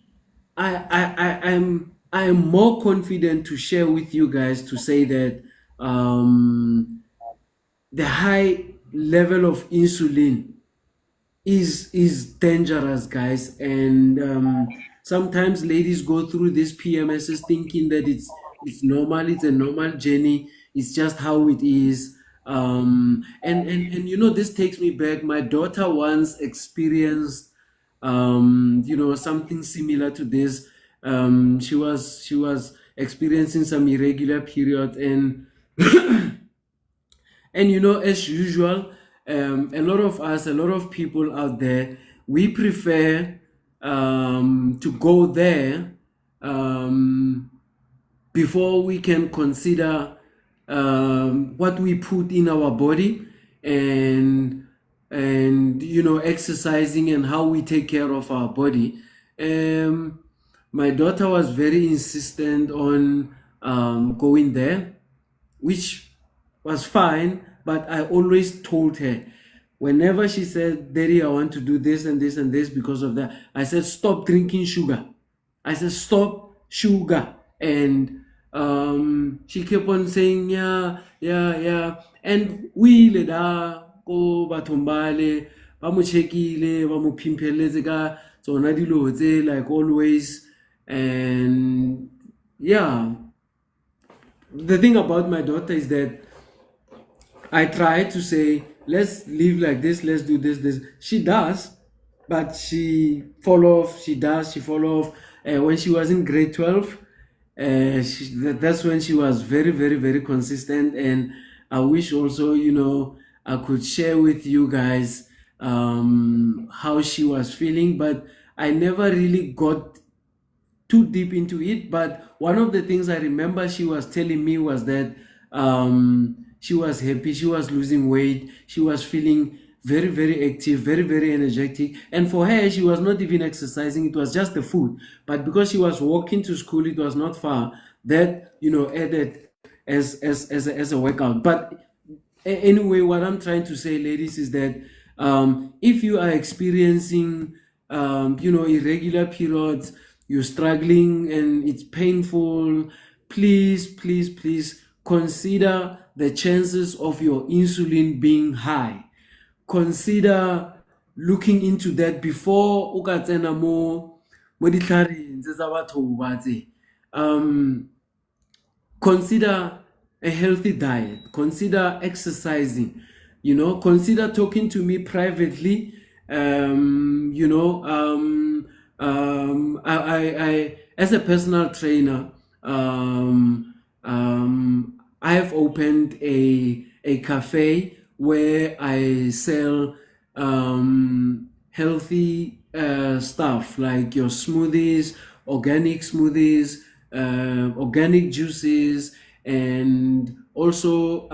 I am more confident to share with you guys, to say that the high level of insulin is dangerous, guys. And sometimes ladies go through these PMSs thinking that it's normal, it's a normal journey, it's just how it is. And this takes me back. My daughter once experienced something similar to this. She was experiencing some irregular period, and as usual, a lot of us, a lot of people out there, we prefer to go there before we can consider what we put in our body, and exercising and how we take care of our body. My daughter was very insistent on going there, which was fine, but I always told her, whenever she said, Daddy, I want to do this and this and this because of that, I said, stop drinking sugar. I said, stop sugar. And she kept on saying, yeah. And we le da ko bathong bale ba mo checkile ba mo pimpeletse ka tsona dilo tse, like always. And yeah, the thing about my daughter is that I try to say, let's live like this, let's do this. She does, but she fall off. She fall off. When she was in grade 12, that's when she was very, very, very consistent. And I wish also, I could share with you guys how she was feeling, but I never really got too deep into it. But one of the things I remember she was telling me was that she was happy, she was losing weight, she was feeling very, very active, very, very energetic. And for her, she was not even exercising, it was just the food. But because she was walking to school, it was not far, that added as a workout. But anyway, what I'm trying to say, ladies, is that if you are experiencing irregular periods, you're struggling and it's painful, please consider the chances of your insulin being high. Consider looking into that before o ka tsena mo ditlhareng tse tsa batho ba tse. Consider a healthy diet, consider exercising, consider talking to me privately. I as a personal trainer, I have opened a cafe where I sell healthy stuff like your smoothies, organic juices, and also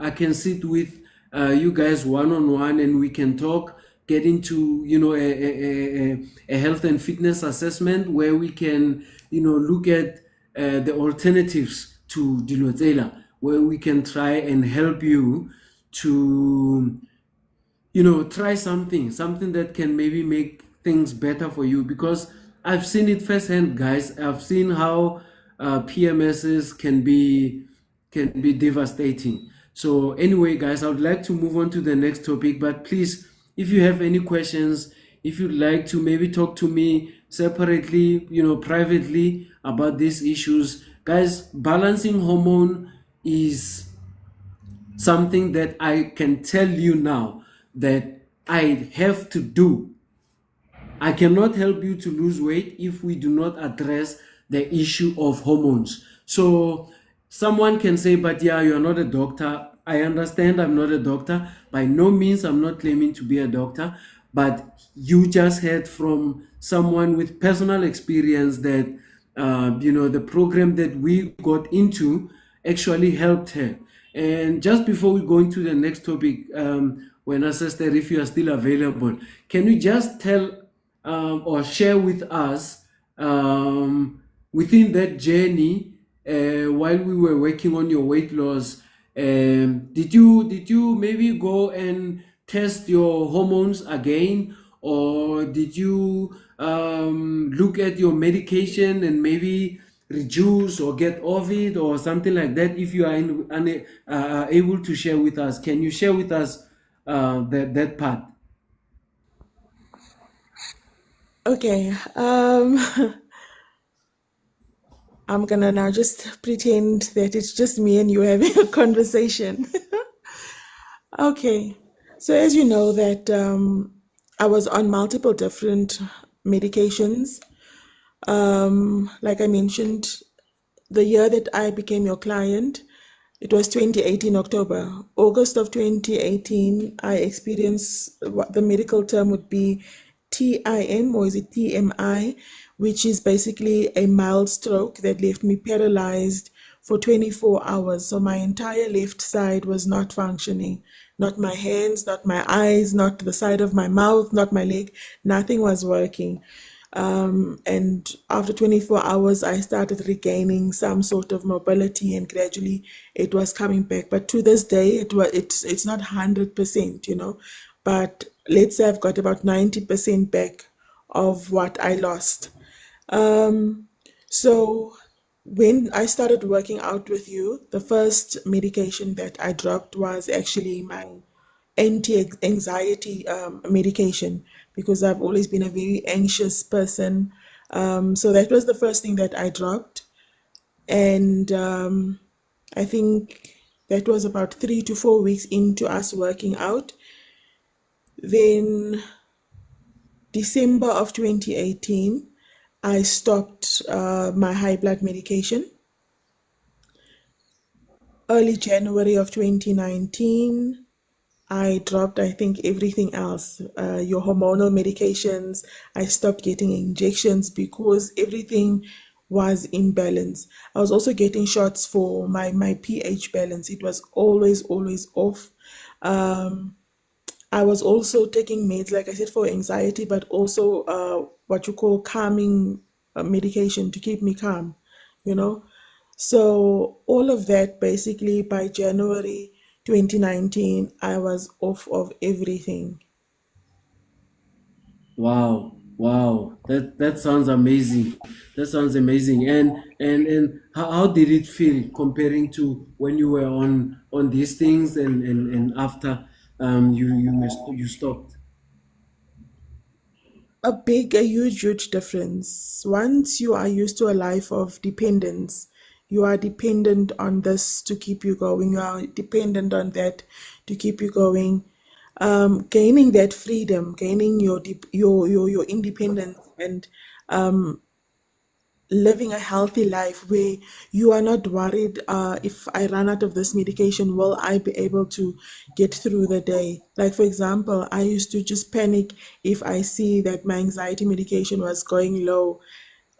I can sit with you guys one-on-one and we can talk, get into a health and fitness assessment where we can look at the alternatives to Dilotela, where we can try and help you to try something that can maybe make things better for you, because I've seen it firsthand, guys. I've seen how PMSs can be devastating. So anyway, guys, I would like to move on to the next topic, but please, if you have any questions, if you'd like to maybe talk to me separately, privately about these issues, guys, balancing hormone is something that I can tell you now that I have to do. I cannot help you to lose weight if we do not address the issue of hormones. So someone can say, but yeah, you're not a doctor. I understand I'm not a doctor. By no means I'm not claiming to be a doctor, but you just heard from someone with personal experience that the program that we got into actually helped her. And just before we go into the next topic, when Sister, if you are still available, can you just tell or share with us within that journey while we were working on your weight loss, did you maybe go and test your hormones again, or did you look at your medication and maybe reduce or get off it or something like that? If you are able to share with us, can you share with us that part? Okay. I'm gonna now just pretend that it's just me and you having a conversation. Okay. So as you know that I was on multiple different medications. Like I mentioned, the year that I became your client, it was 2018 October. August of 2018, I experienced what the medical term would be TIM, or is it TMI, which is basically a mild stroke that left me paralyzed for 24 hours. So my entire left side was not functioning. Not my hands, not my eyes, not the side of my mouth, not my leg. Nothing was working. And after 24 hours, I started regaining some sort of mobility, and gradually it was coming back. But to this day, it's not 100%, but let's say I've got about 90% back of what I lost. Um, so when I started working out with you, the first medication that I dropped was actually my anti-anxiety medication, because I've always been a very anxious person. So that was the first thing that I dropped. And I think that was about 3 to 4 weeks into us working out. Then December of 2018, I stopped my high blood medication. Early January of 2019, I dropped, I think, everything else. Your hormonal medications, I stopped getting injections because everything was in balance. I was also getting shots for my pH balance. It was always off. Um, I was also taking meds, like I said, for anxiety, but also what you call calming medication to keep me calm, you know. So all of that, basically by January 2019, I was off of everything. Wow, wow, that sounds amazing. That sounds amazing. And how did it feel comparing to when you were on these things and after you stopped? A huge difference. Once you are used to a life of dependence, you are dependent on this to keep you going. You are dependent on that to keep you going. Gaining that freedom, gaining your independence, and living a healthy life where you are not worried, if I run out of this medication, will I be able to get through the day? Like, for example, I used to just panic if I see that my anxiety medication was going low.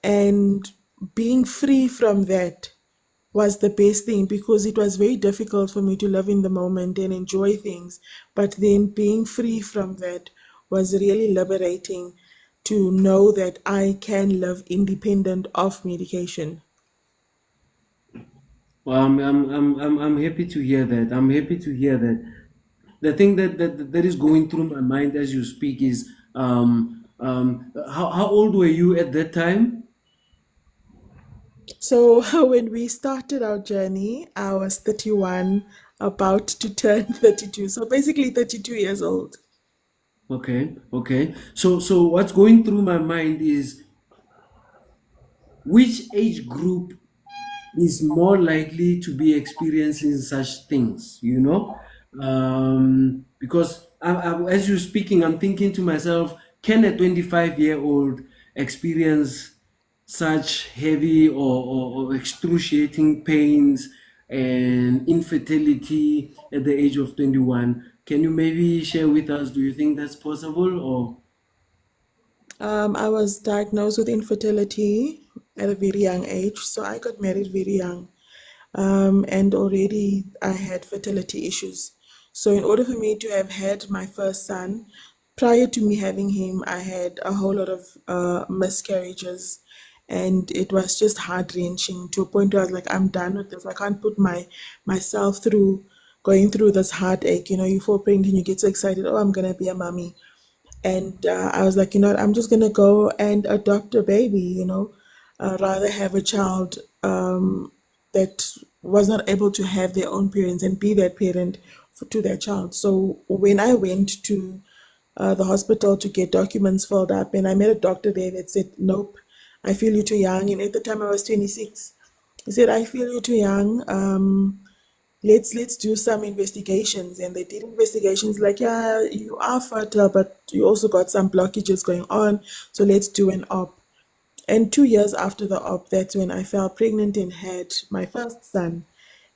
And being free from that was the best thing, because it was very difficult for me to live in the moment and enjoy things. But then being free from that was really liberating, to know that I can live independent of medication. Well, I'm happy to hear that. I'm happy to hear that. The thing that is going through my mind as you speak is how old were you at that time? So when we started our journey, I was 31, about to turn 32. So basically 32 years old. Okay, okay. So what's going through my mind is which age group is more likely to be experiencing such things, because as you're speaking, I'm thinking to myself, can a 25-year-old experience such heavy or excruciating pains and infertility at the age of 21? Can you maybe share with us, do you think that's possible or? I was diagnosed with infertility at a very young age, so I got married very young. And already I had fertility issues. So, in order for me to have had my first son, prior to me having him, I had a whole lot of miscarriages, and it was just heart wrenching, to a point where I was like, I'm done with this. I can't put myself through going through this heartache. You fall pregnant and you get so excited. Oh, I'm gonna be a mommy. And I was like, I'm just gonna go and adopt a baby, rather have a child that was not able to have their own parents and be that parent to their child. So when I went to the hospital to get documents filled up, and I met a doctor there that said, nope, I feel you're too young. And at the time I was 26. He said, I feel you're too young. Let's do some investigations. And they did investigations, like, yeah, you are fertile, but you also got some blockages going on, so let's do an op. And 2 years after the op, that's when I fell pregnant and had my first son.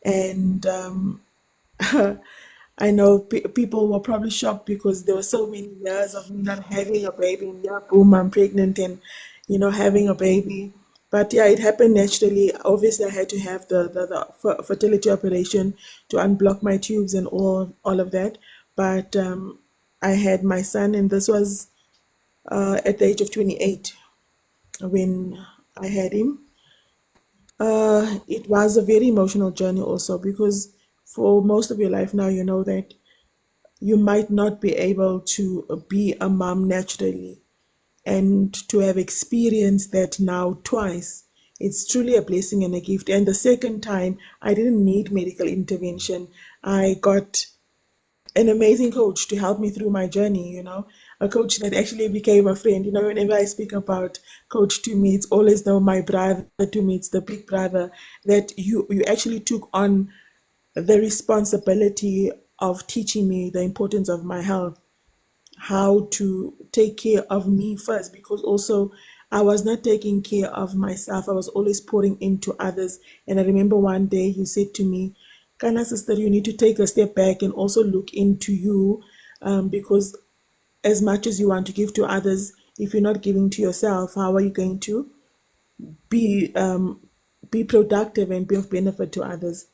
And I know people were probably shocked because there were so many years of me not having a baby, and yeah, boom, I'm pregnant and, having a baby. But yeah, it happened naturally. Obviously, I had to have the fertility operation to unblock my tubes and all of that. But I had my son, and this was at the age of 28 when I had him. It was a very emotional journey also because for most of your life now, you know that you might not be able to be a mom naturally, and to have experienced that now twice, it's truly a blessing and a gift. And the second time, I didn't need medical intervention. I got an amazing coach to help me through my journey, a coach that actually became a friend. Whenever I speak about coach to me, it's always though my brother to me, it's the big brother that you actually took on the responsibility of teaching me the importance of my health, how to take care of me first, because also I was not taking care of myself. I was always pouring into others. And I remember one day you said to me, Kana sister, you need to take a step back and also look into you, because as much as you want to give to others, if you're not giving to yourself, how are you going to be be productive and be of benefit to others?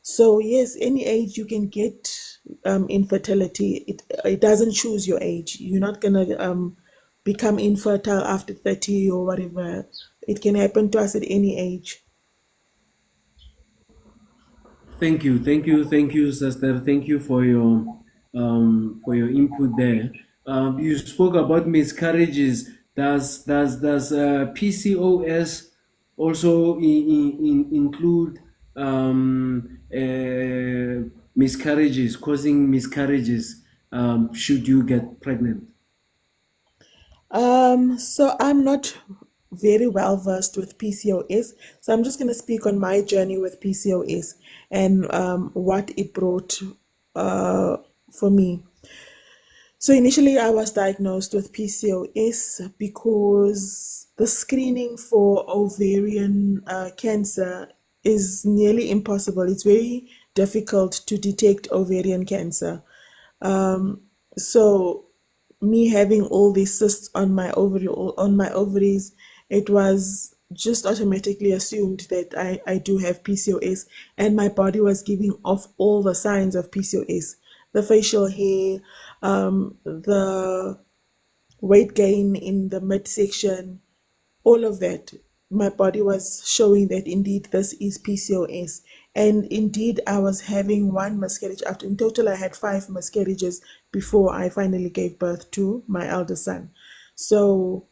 So yes, any age you can get infertility. It doesn't choose your age. You're not gonna become infertile after 30 or whatever. It can happen to us at any age. Thank you, sister. Thank you for your input there. You spoke about miscarriages. Does PCOS also include miscarriages, causing miscarriages? Should you get pregnant? So I'm not very well versed with PCOS, so I'm just gonna speak on my journey with PCOS and what it brought uh, for me. So initially, I was diagnosed with PCOS because the screening for ovarian cancer is nearly impossible. It's very difficult to detect ovarian cancer. So me having all these cysts on my ovaries, it was just automatically assumed that I do have PCOS, and my body was giving off all the signs of PCOS, the facial hair, the weight gain in the midsection, all of that. My body was showing that indeed this is PCOS. And indeed, I was having one miscarriage. After, in total, I had five miscarriages before I finally gave birth to my eldest son. So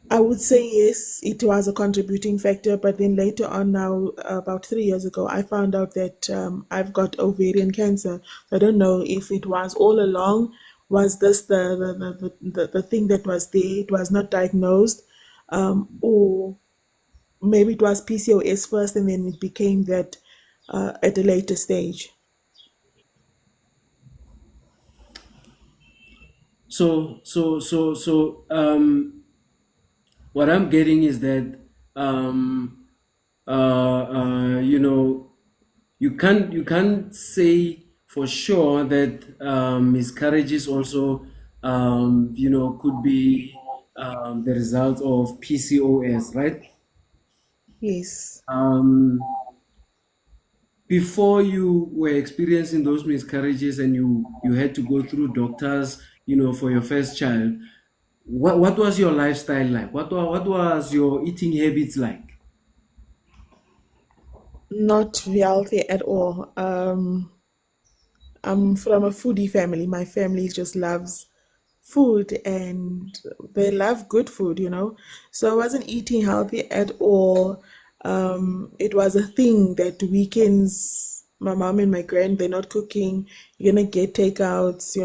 I would say yes, it was a contributing factor. But then later on, now about 3 years ago, I found out that I've got ovarian cancer. I don't know if it was all along. Was this the thing that was there? It was not diagnosed, or maybe it was PCOS first and then it became that at a later stage. What I'm getting is that you know, you can't say for sure that miscarriages also could be the result of PCOS, right? Yes. Um, Before you were experiencing those miscarriages and you had to go through doctors, for your first child, what was your lifestyle like? What was your eating habits like? Not healthy at all. I'm from a foodie family. My family just loves food and they love good food. So I wasn't eating healthy at all. It was a thing that weekends, my mom and my grand, they're not cooking. You're gonna get takeouts.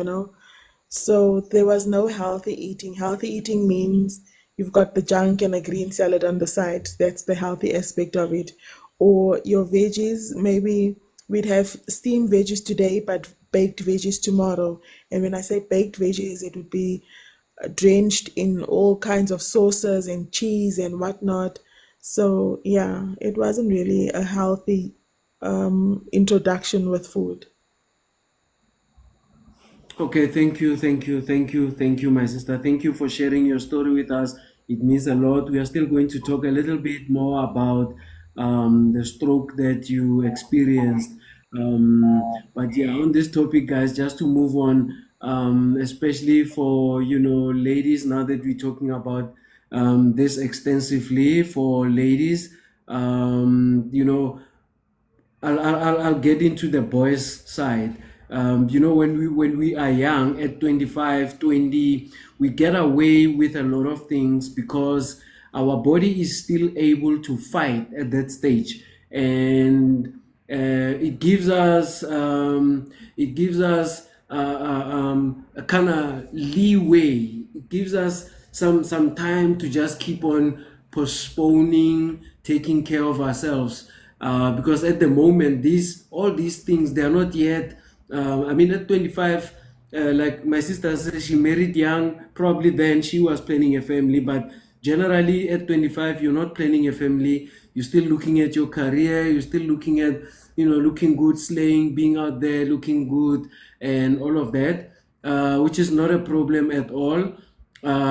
So there was no healthy eating. Healthy eating means you've got the junk and a green salad on the side. That's the healthy aspect of it. Or your veggies, maybe we'd have steamed veggies today, but baked veggies tomorrow. And when I say baked veggies, it would be drenched in all kinds of sauces and cheese and whatnot. So yeah, it wasn't really a healthy introduction with food. Okay, thank you, my sister. Thank you for sharing your story with us. It means a lot. We are still going to talk a little bit more about the stroke that you experienced. But yeah, on this topic, guys, just to move on, especially for ladies. Now that we're talking about this extensively for ladies, I'll get into the boys side. When we are young at 25, 20, we get away with a lot of things because our body is still able to fight at that stage, and it gives us a kind of leeway. It gives us some time to just keep on postponing taking care of ourselves, because at the moment all these things, they are not yet. I mean, at 25, like my sister said, she married young. Probably then she was planning a family, but generally at 25, you're not planning a family. You're still looking at your career. You're still looking at looking good, slaying, being out there, looking good, and all of that, which is not a problem at all.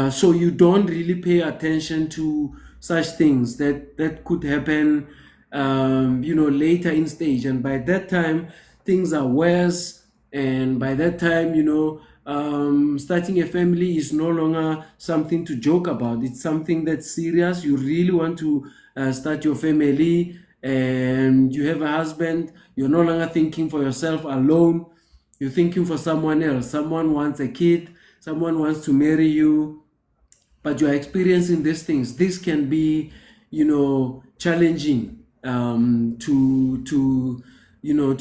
So you don't really pay attention to such things that could happen, later in stage, and by that time things are worse. And by that time, starting a family is no longer something to joke about. It's something that's serious. You really want to start your family, and you have a husband. You're no longer thinking for yourself alone. You're thinking for someone else. Someone wants a kid. Someone wants to marry you, but you are experiencing these things. This can be, challenging, to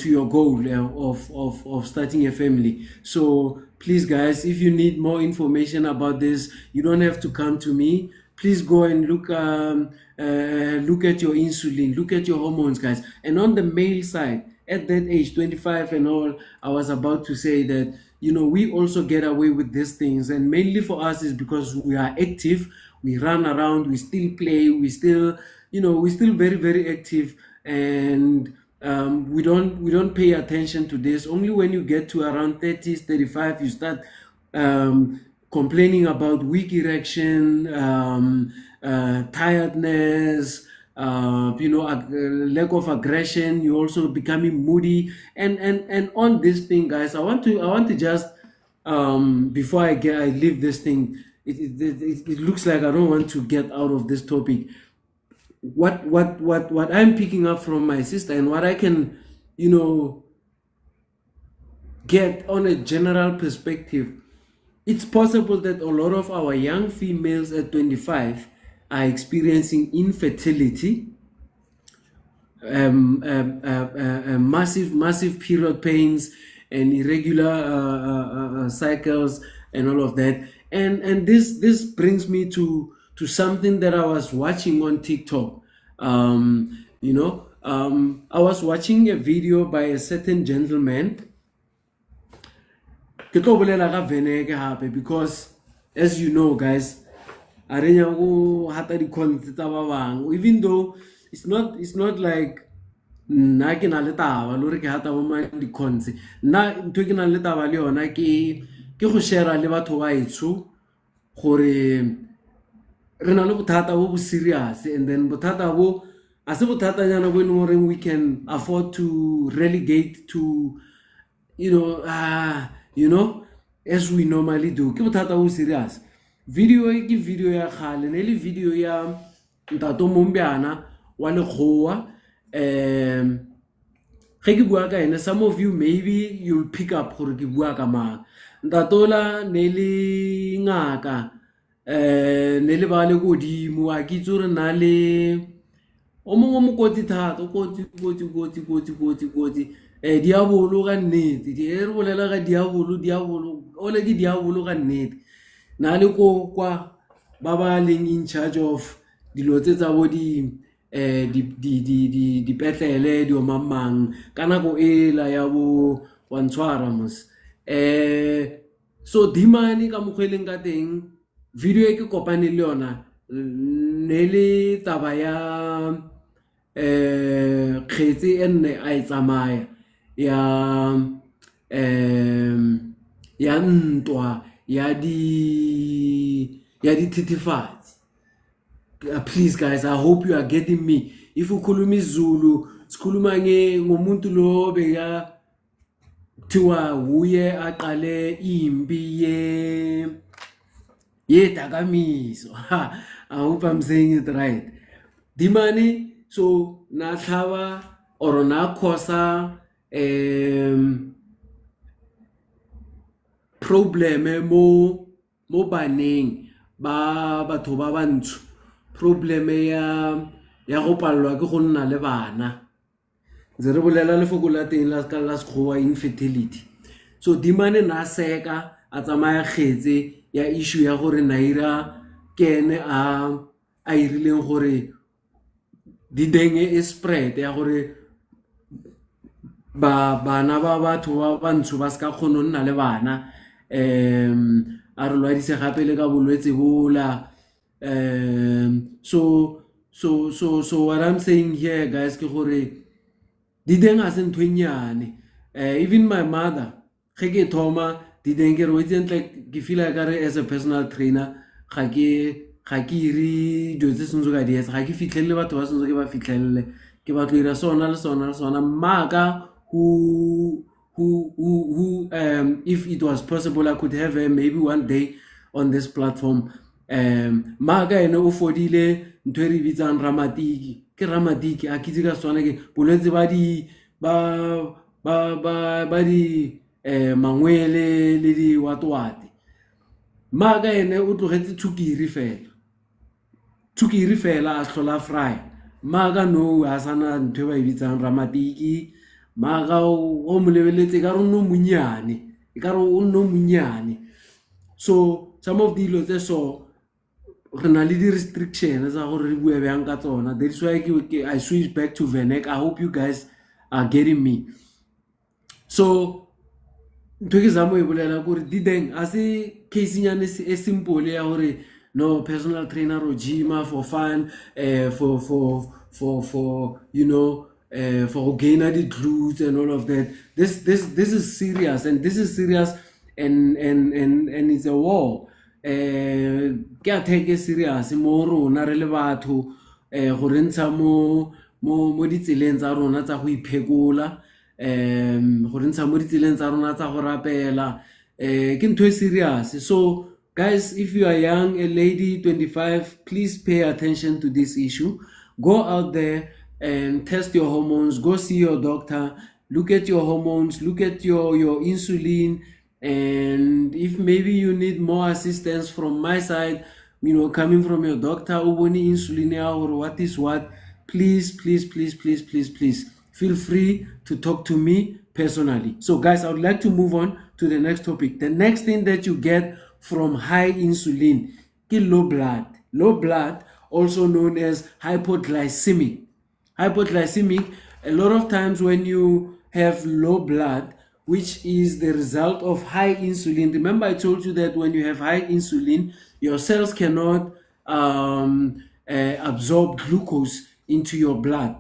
your goal, of starting a family. So please, guys, if you need more information about this, you don't have to come to me. Please go and look at your insulin, look at your hormones, guys. And on the male side, at that age, 25 and all, I was about to say that, we also get away with these things. And mainly for us is because we are active, we run around, we still play, we're still very, very active. And we don't pay attention to this. Only when you get to around 30s, 35, you start complaining about weak erection, tiredness, lack of aggression. You're also becoming moody, and on this thing, guys. I want to just, before I leave this thing. It looks like I don't want to get out of this topic. What I'm picking up from my sister, and what I can, get on a general perspective. It's possible that a lot of our young females at 25 are experiencing infertility, massive period pains, and irregular cycles, and all of that. And this brings me to something that I was watching on TikTok. I was watching a video by a certain gentleman. Ke tlo bolela ka veneke hape, because as you know, guys, a re nya go hata di-cons tsa ba bang, even though it's not like nna ke na le taba le hore ke hata bo mang di-cons. Nna ntho ke nang le taba le yona ke go share le batho ba etsho gore re na le bothata bo serious, and then bothata bo a se bothata nyana bo e leng gore we can afford to relegate to, as we normally do. Ke bothata bo serious. Video e ke video ya khale, ne le video ya ntato Mombiana wa Lekgowa. Ge ke bua ka ene, some of you maybe you'll pick up gore ke bua ka mang. Ntatola ne le ngaka, ne le ba le godimo, a ke itse gore na le o mongwe mo kotsi thata, kotsi. Diabolo ka nnete, re bolela ka diabolo ole ke diabolo ka nnete. Na le ko kwa ba ba leng in charge of dilo tse tsa bo dipetlele, di o mamang ka nako e la ya bo wa ntshwara mos. So dimane ka mokgweleng ka teng, video e ke kopane le yona ne le taba ya kgetse enne a e tsamaya ya ya ntwa ya dithethefatsi. Please guys, I hope you are getting me. If ukhuluma isiZulu sikhuluma ngomuntu lo beka thiwa uye aqale impi yedakamizwa. I hope I'm saying it right. Dimani, so na tlhaba or na khosa probleme mo baneng ba batho ba bantsho, probleme ya go palelwa ke go nna le bana. Ntse re bolela lefoko la teng la sekgowa infertility. So dimane na seka a tsamaya kgetse ya issue ya gore Naira ke ene a irileng gore didenge e spread ya gore bana ba batho ba bantsho ba ska kgona nna le bana, a re lwadise gape le ka bolwetse bola. So what I'm saying here guys ke gore dideng a se ntho e nyane. Even my mother ge ke thoma dideng ke re like ke feel like as a personal trainer ga ke iri dilo tse sentse ka di etsa, ga ke fitlhelele batho ba sentse ke ba fitlhelele, ke batlo ira sona le sona le sona. Maka who if it was possible I could have her maybe one day on this platform. Maka ene o fodile ntho e re bitsang ramatiki. Ke ramatiki a kitse ka sona ke bolwetse ba di mangwele le di watwate. Maka ene o tlogetse tsukiri fela a hlola fry. Maka no a sana ntho ba bitsang ramatiki. Maka o mo lebeletse ka re no munyane, e ka re o no munyane. So some of the dilo tse so re na le di restrictions tsa gore re bue bjang ka tsona. That's why I switch back to Venek. I hope you guys are getting me. So ntho ke zamo e bolela gore dideng a se case nyane e simple ya gore no personal trainer or gym for fun, for you know, for gain the glutes and all of that. This is serious, and this is serious, and it's a war. Ke a take serious mo rona re le batho go rentsha mo ditseleng tsa rona tsa go iphekola, go rentsha mo ditseleng tsa rona tsa go rapela, ke ntho e serious. So guys, if you are young, a lady 25, please pay attention to this issue. Go out there and test your hormones. Go see your doctor. Look at your hormones. Look at your insulin. And if maybe you need more assistance from my side, you know, coming from your doctor, insulin or what is what, please feel free to talk to me personally. So guys, I would like to move on to the next topic. The next thing that you get from high insulin is low blood. Low blood, also known as hypoglycemic. Hypoglycemic, a lot of times when you have low blood, which is the result of high insulin. Remember I told you that when you have high insulin, your cells cannot absorb glucose into your blood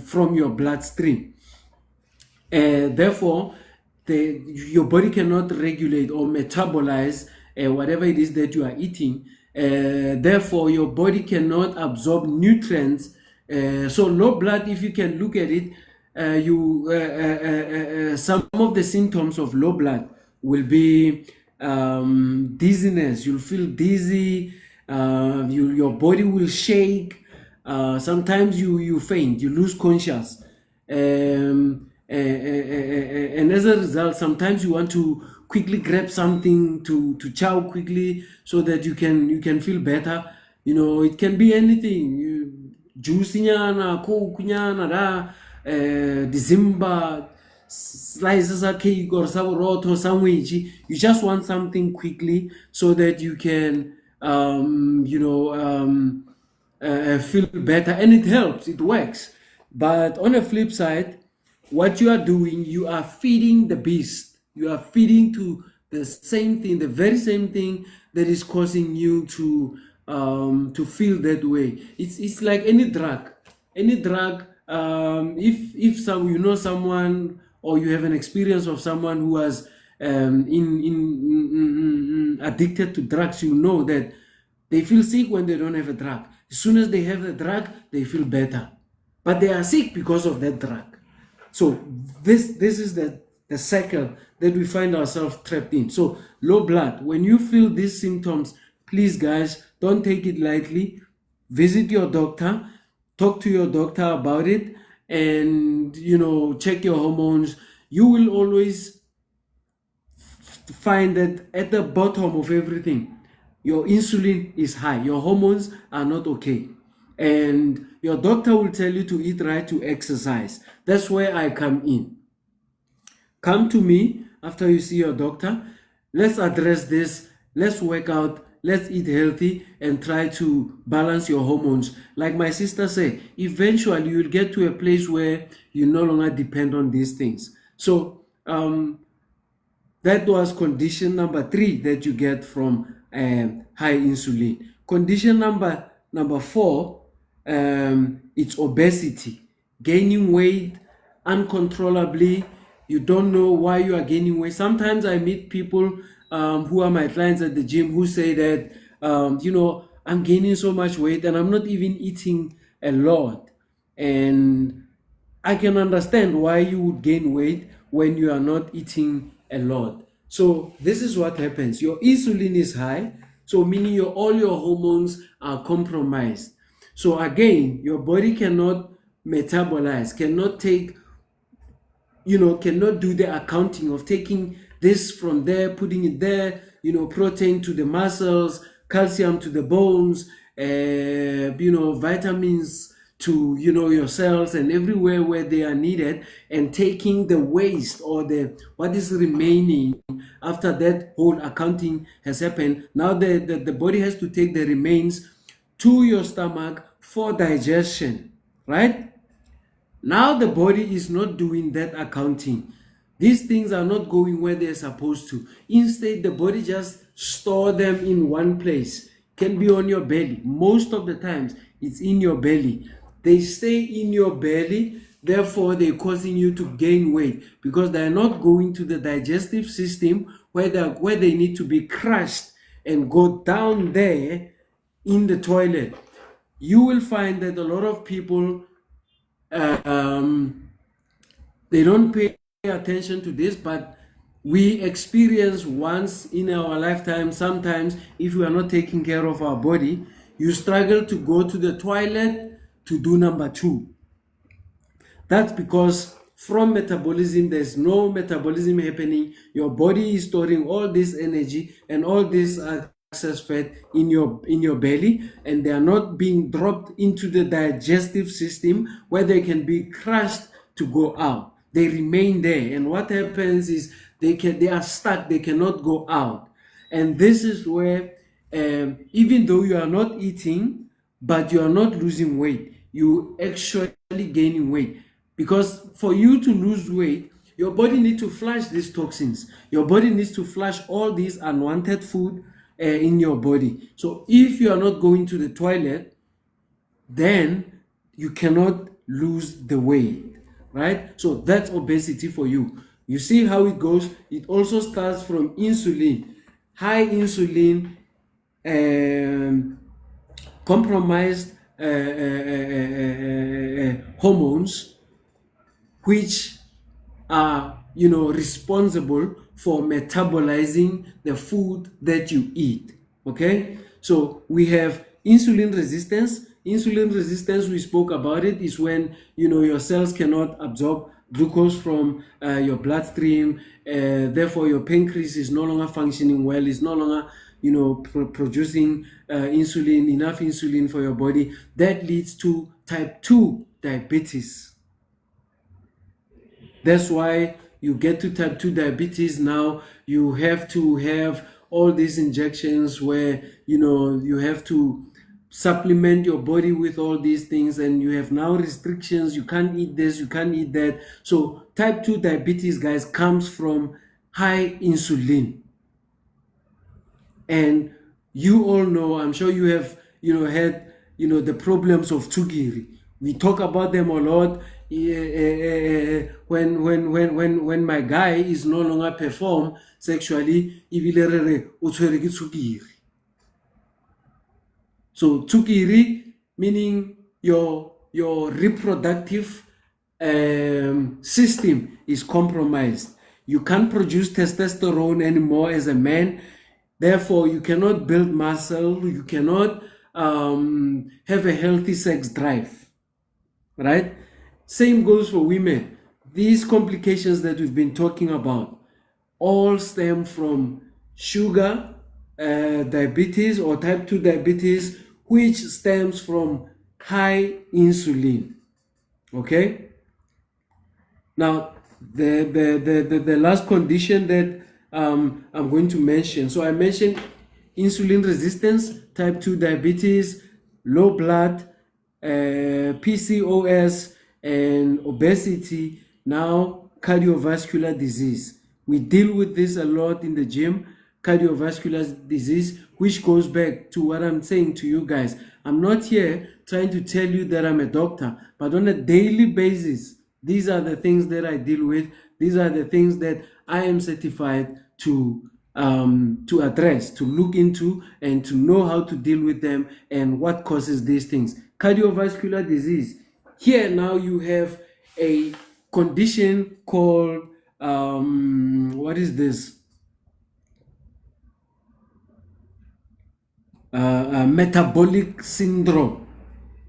from your bloodstream. Therefore, your body cannot regulate or metabolize whatever it is that you are eating. Therefore, your body cannot absorb nutrients. So low blood, if you can look at it, some of the symptoms of low blood will be dizziness. You'll feel dizzy. Your body will shake. Sometimes you faint. You lose conscious. And as a result, sometimes you want to quickly grab something to chow quickly so that you can feel better. You know, it can be anything. Juice nyana, coke nyana, December slices of cake or some roto sandwich. You just want something quickly so that you can feel better, and it helps, it works. But on the flip side, what you are doing, you are feeding the beast. You are feeding to the same thing, the very same thing that is causing you to feel that way. It's like any drug. If someone or you have an experience of someone who has addicted to drugs, you know that they feel sick when they don't have a drug. As soon as they have the drug, they feel better. But they are sick because of that drug. So this is the cycle that we find ourselves trapped in. So low blood, when you feel these symptoms, please guys, don't take it lightly. Visit your doctor, talk to your doctor about it, and check your hormones. You will always find that at the bottom of everything, your insulin is high, your hormones are not okay, and your doctor will tell you to eat right, to exercise. That's where I come in. Come to me after you see your doctor. Let's address this. Let's work out. Let's eat healthy and try to balance your hormones. Like my sister said, eventually you'll get to a place where you no longer depend on these things. So that was condition number 3 that you get from high insulin. Condition number 4, it's obesity, gaining weight uncontrollably. You don't know why you are gaining weight. Sometimes I meet people who are my clients at the gym who say that, I'm gaining so much weight and I'm not even eating a lot. And I can understand why you would gain weight when you are not eating a lot. So this is what happens. Your insulin is high, so meaning all your hormones are compromised. So again, your body cannot metabolize, cannot do the accounting of taking this from there, putting it there, protein to the muscles, calcium to the bones, vitamins to your cells and everywhere where they are needed, and taking the waste or what is remaining after that whole accounting has happened. Now the body has to take the remains to your stomach for digestion, right? Now the body is not doing that accounting. These things are not going where they're supposed to. Instead, the body just store them in one place. Can be on your belly. Most of the times, it's in your belly. They stay in your belly, therefore they're causing you to gain weight because they're not going to the digestive system where they need to be crushed and go down there in the toilet. You will find that a lot of people they don't pay attention to this, but we experience once in our lifetime. Sometimes if we are not taking care of our body, you struggle to go to the toilet to do number 2. That's because from metabolism, there's no metabolism happening. Your body is storing all this energy and all this excess fat in your belly, and they are not being dropped into the digestive system where they can be crushed to go out. They remain there, and what happens is they are stuck. They cannot go out, and this is where even though you are not eating, but you are not losing weight, you actually gaining weight, because for you to lose weight, your body needs to flush these toxins. Your body needs to flush all these unwanted food in your body. So if you are not going to the toilet, then you cannot lose the weight, right? So that's obesity for you. You see how it goes. It also starts from insulin. High insulin, compromised hormones, which are responsible for metabolizing the food that you eat. Okay, so we have insulin resistance. Insulin resistance, we spoke about it, is when your cells cannot absorb glucose from your bloodstream, therefore your pancreas is no longer functioning well, is no longer producing enough insulin for your body. That leads to type 2 diabetes. That's why you get to type 2 diabetes. Now you have to have all these injections where you have to supplement your body with all these things, and you have now restrictions. You can't eat this, you can't eat that. So type 2 diabetes, guys, comes from high insulin. And you all know, I'm sure you have had the problems of Tsukiri. We talk about them a lot, when my guy is no longer perform sexually, ebile re re o tshwere ke tswekere. So tswekere meaning your reproductive system is compromised. You can't produce testosterone anymore as a man. Therefore, you cannot build muscle. You cannot have a healthy sex drive. Right? Same goes for women. These complications that we've been talking about all stem from sugar, diabetes or type 2 diabetes, which stems from high insulin. Okay? Now, the last condition that I'm going to mention. So I mentioned insulin resistance, type 2 diabetes, low blood, PCOS, and obesity. Now, cardiovascular disease. We deal with this a lot in the gym, cardiovascular disease, which goes back to what I'm saying to you guys. I'm not here trying to tell you that I'm a doctor, but on a daily basis, these are the things that I deal with. These are the things that I am certified to address, to look into, and to know how to deal with them and what causes these things. Cardiovascular disease. Here now you have a condition called what is this? Metabolic syndrome.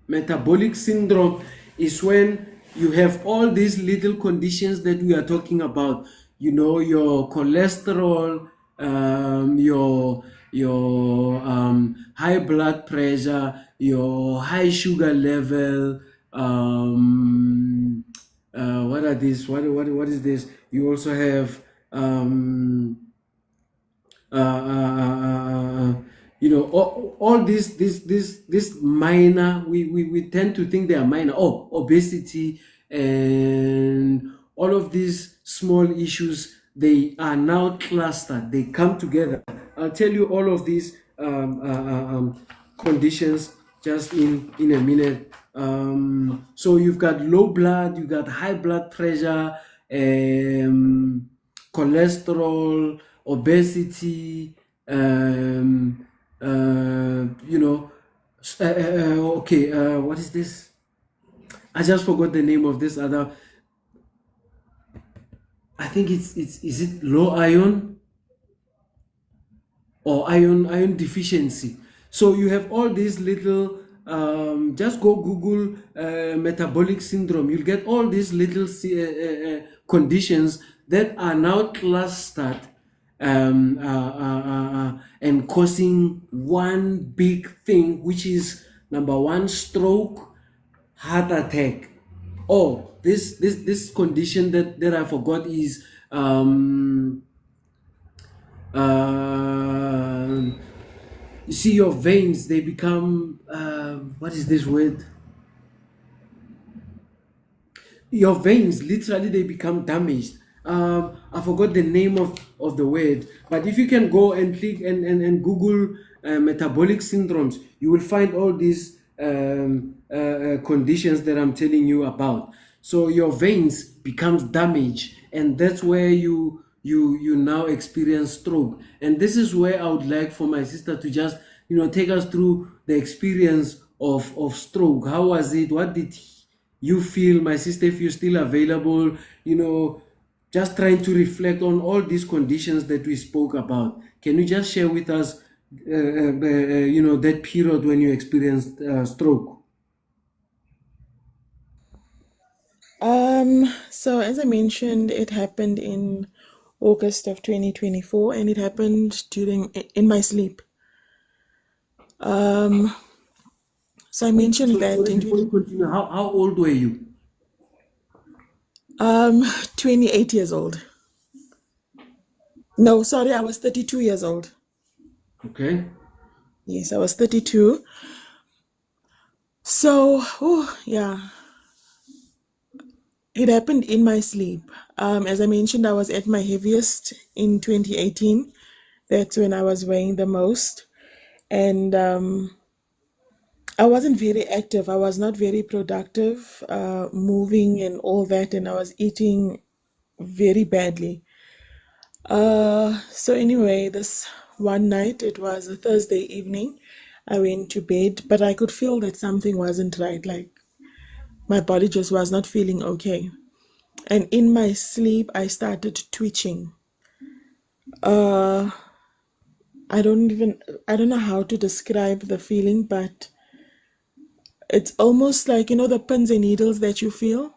Metabolic syndrome is when you have all these little conditions that we are talking about. You know, your cholesterol, your high blood pressure, your high sugar level. What are these? What is this? You also have you know, all this minor, we tend to think they are minor. Oh, obesity and all of these small issues, they are now clustered. They come together. I'll tell you all of these conditions just in a minute. So you've got low blood, you've got high blood pressure, cholesterol, obesity, you know, okay, what is this? I just forgot the name of this other. I think is it low iron or iron deficiency. So you have all these little just go Google metabolic syndrome. You'll get all these little conditions that are now clustered and causing one big thing, which is number one, stroke, heart attack. Oh, this condition that I forgot is you see your veins, they become what is this word? Your veins literally they become damaged. I forgot the name of the word, but if you can go and click and Google metabolic syndromes, you will find all these conditions that I'm telling you about. So your veins becomes damaged, and that's where you now experience stroke. And this is where I would like for my sister to just take us through the experience of stroke. How was it? What did you feel, my sister? If you're still available, just trying to reflect on all these conditions that we spoke about. Can you just share with us that period when you experienced stroke? So as I mentioned, it happened in August of 2024, and it happened in my sleep. So I mentioned that Sorry, before you continue, how old were you? 28 years old. No, sorry, I was 32 years old. Okay. Yes, I was 32. So, yeah, it happened in my sleep. As I mentioned, I was at my heaviest in 2018. That's when I was weighing the most. And I wasn't very active. I was not very productive, moving and all that, and I was eating very badly. So anyway, this one night, it was a Thursday evening, I went to bed, but I could feel that something wasn't right. Like my body just was not feeling okay. And in my sleep, I started twitching. Uh, I don't know how to describe the feeling, but it's almost like, the pins and needles that you feel.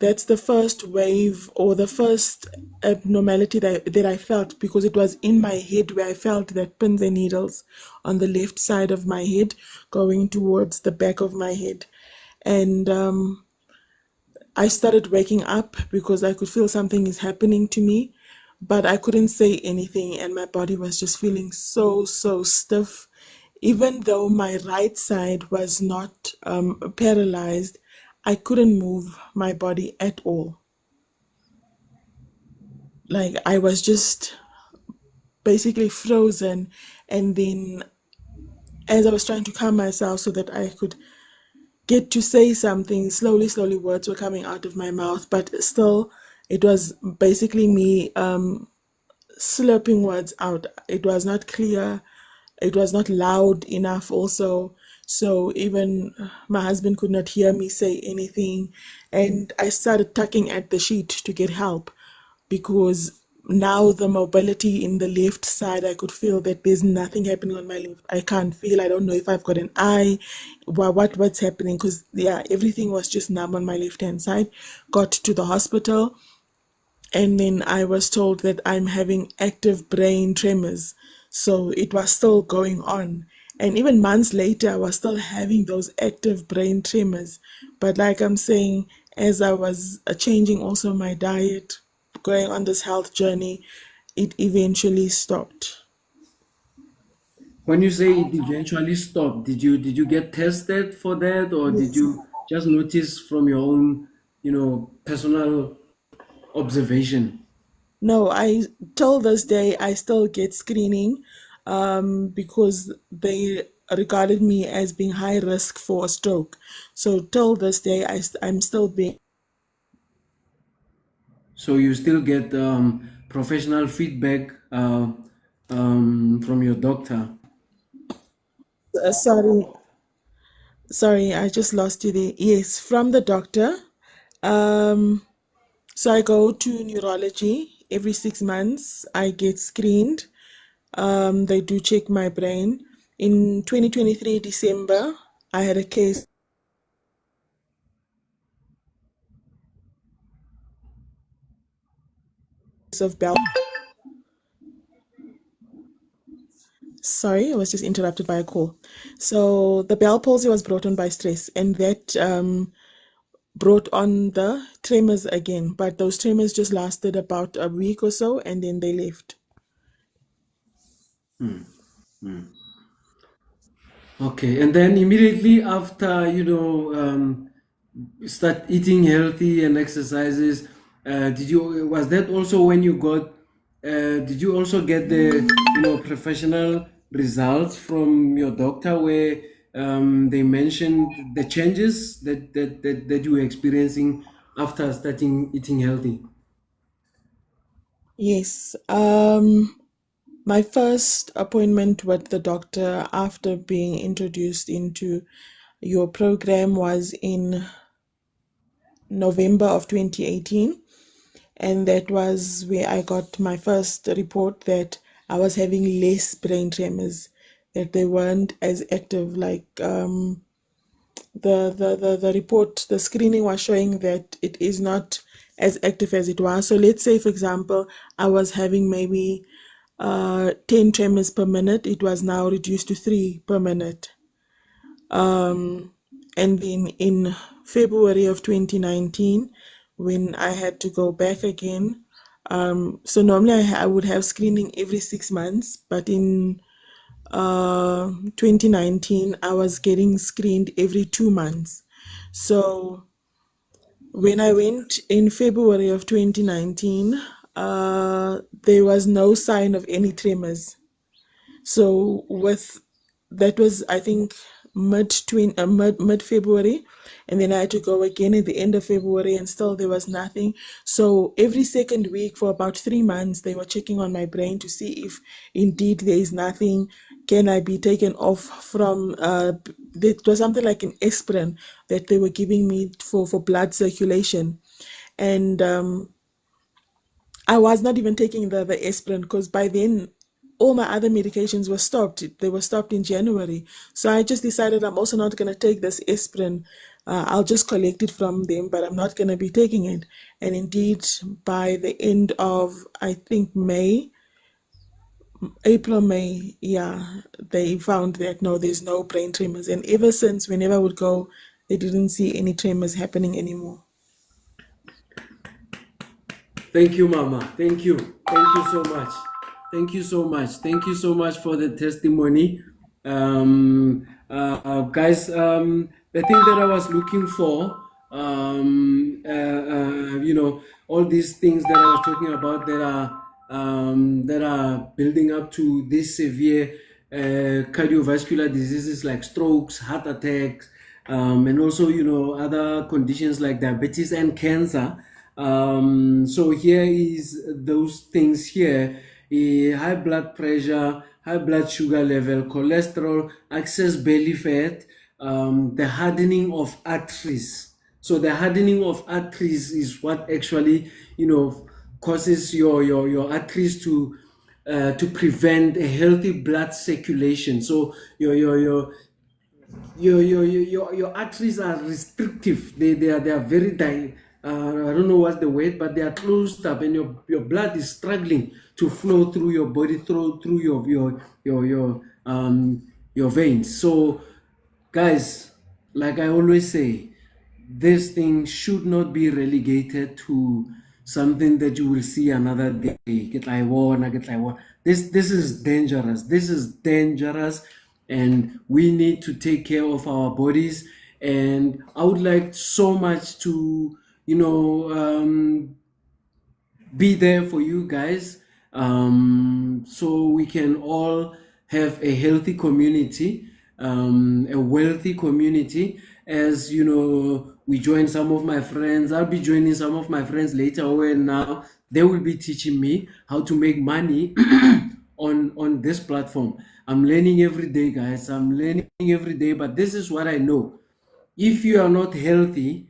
That's the first wave or the first abnormality that I felt, because it was in my head where I felt that pins and needles on the left side of my head going towards the back of my head. And I started waking up because I could feel something is happening to me, but I couldn't say anything, and my body was just feeling so, so stiff. Even though my right side was not paralyzed, I couldn't move my body at all. Like I was just basically frozen. And then, as I was trying to calm myself so that I could get to say something, slowly, slowly words were coming out of my mouth, but still, it was basically me slurping words out. It was not clear. It was not loud enough, also. So even my husband could not hear me say anything. And I started tugging at the sheet to get help, because now the mobility in the left side, I could feel that there's nothing happening on my left. I can't feel. I don't know if I've got an eye. What's happening? Because yeah, everything was just numb on my left hand side. Got to the hospital, and then I was told that I'm having active brain tremors. So it was still going on. And even months later, I was still having those active brain tremors. But like I'm saying, as I was changing also my diet, going on this health journey, it eventually stopped. When you say it eventually stopped, did you get tested for that, or did Yes. you just notice from your own, personal observation? No, I till this day I still get screening, because they regarded me as being high risk for a stroke. So till this day I'm still being. So you still get professional feedback from your doctor. Sorry, sorry, I just lost you there. Yes, from the doctor. Um, so I go to neurology every 6 months. I get screened. They do check my brain. In 2023 December, I had a case of bell. Sorry, I was just interrupted by a call. So the bell palsy was brought on by stress, and that brought on the tremors again. But those tremors just lasted about a week or so, and then they left. Okay, and then immediately after, start eating healthy and exercises, was that also when you got, did you also get the, professional results from your doctor where they mentioned the changes that you were experiencing after starting eating healthy? Yes. My first appointment with the doctor after being introduced into your program was in November of 2018. And that was where I got my first report that I was having less brain tremors, that they weren't as active. Like the report, the screening was showing that it is not as active as it was. So let's say, for example, I was having maybe 10 tremors per minute. It was now reduced to 3 per minute. And then in February of 2019, when I had to go back again, so normally I would have screening every 6 months, but in 2019, I was getting screened every 2 months. So when I went in February of 2019, there was no sign of any tremors. So with that was, I think, mid February, and then I had to go again at the end of February, and still there was nothing. So every second week for about 3 months, they were checking on my brain to see if indeed there is nothing. Can I be taken off from? It was something like an aspirin that they were giving me for blood circulation, and I was not even taking the aspirin because by then all my other medications were stopped. They were stopped in January. So I just decided I'm also not going to take this aspirin. I'll just collect it from them, but I'm not going to be taking it. And indeed, by the end of, I think, April, May, yeah, they found that no, there's no brain tremors. And ever since, whenever I would go, they didn't see any tremors happening anymore. Thank you, Mama. Thank you. Thank you so much. Thank you so much. Thank you so much for the testimony. Guys, the thing that I was looking for, all these things that I was talking about that are building up to this severe cardiovascular diseases like strokes, heart attacks, and also, other conditions like diabetes and cancer. So here is those things here: high blood pressure, high blood sugar level, cholesterol, excess belly fat, the hardening of arteries. So the hardening of arteries is what actually, causes your arteries to prevent a healthy blood circulation. So your arteries are restrictive. They are very I don't know what's the word, but they are closed up, and your blood is struggling to flow through your body, through your veins. So, guys, like I always say, this thing should not be relegated to something that you will see another day. Get like one, get like one. This is dangerous. This is dangerous, and we need to take care of our bodies. And I would like so much to, be there for you guys, so we can all have a healthy community, a wealthy community. As we join some of my friends. I'll be joining some of my friends later on. Now they will be teaching me how to make money on this platform. I'm learning every day, guys. I'm learning every day, but this is what I know. If you are not healthy,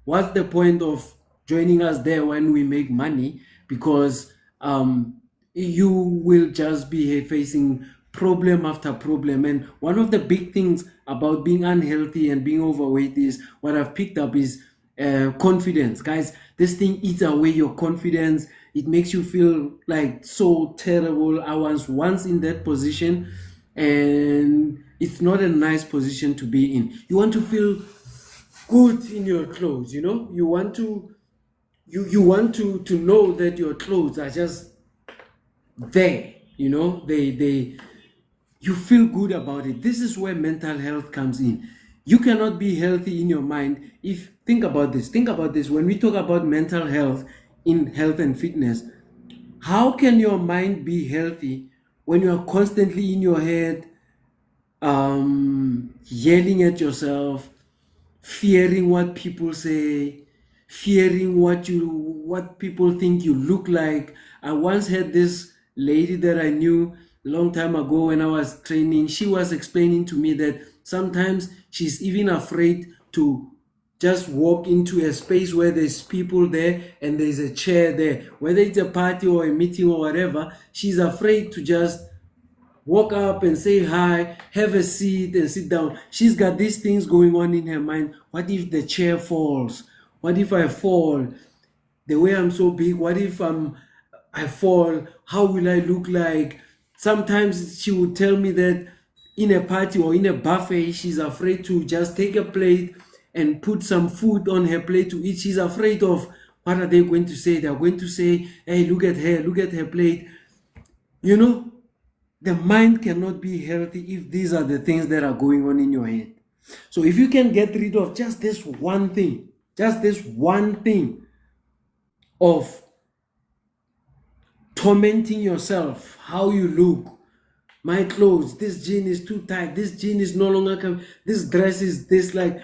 what's the point of joining us there when we make money? Because you will just be facing problem after problem. And one of the big things about being unhealthy and being overweight is what I've picked up is confidence. Guys, this thing eats away your confidence. It makes you feel like so terrible. I was once in that position, and it's not a nice position to be in. You want to feel good in your clothes, you want to know that your clothes are just there, they you feel good about it. This is where mental health comes in. You cannot be healthy in your mind if think about this when we talk about mental health in health and fitness. How can your mind be healthy when you are constantly in your head, yelling at yourself, fearing what people say, fearing what people think you look like? I once had this lady that I knew a long time ago when I was training. She was explaining to me that sometimes she's even afraid to just walk into a space where there's people there and there's a chair there, whether it's a party or a meeting or whatever. She's afraid to just walk up and say hi, have a seat and sit down. She's got these things going on in her mind. What if the chair falls? What if I fall? The way I'm so big, what if I fall? How will I look like? Sometimes she would tell me that in a party or in a buffet, she's afraid to just take a plate and put some food on her plate to eat. She's afraid of what are they going to say? They're going to say, hey, look at her plate. The mind cannot be healthy if these are the things that are going on in your head. So if you can get rid of just this one thing of tormenting yourself, how you look, my clothes, this jean is too tight, this jean is no longer coming, this dress is this, like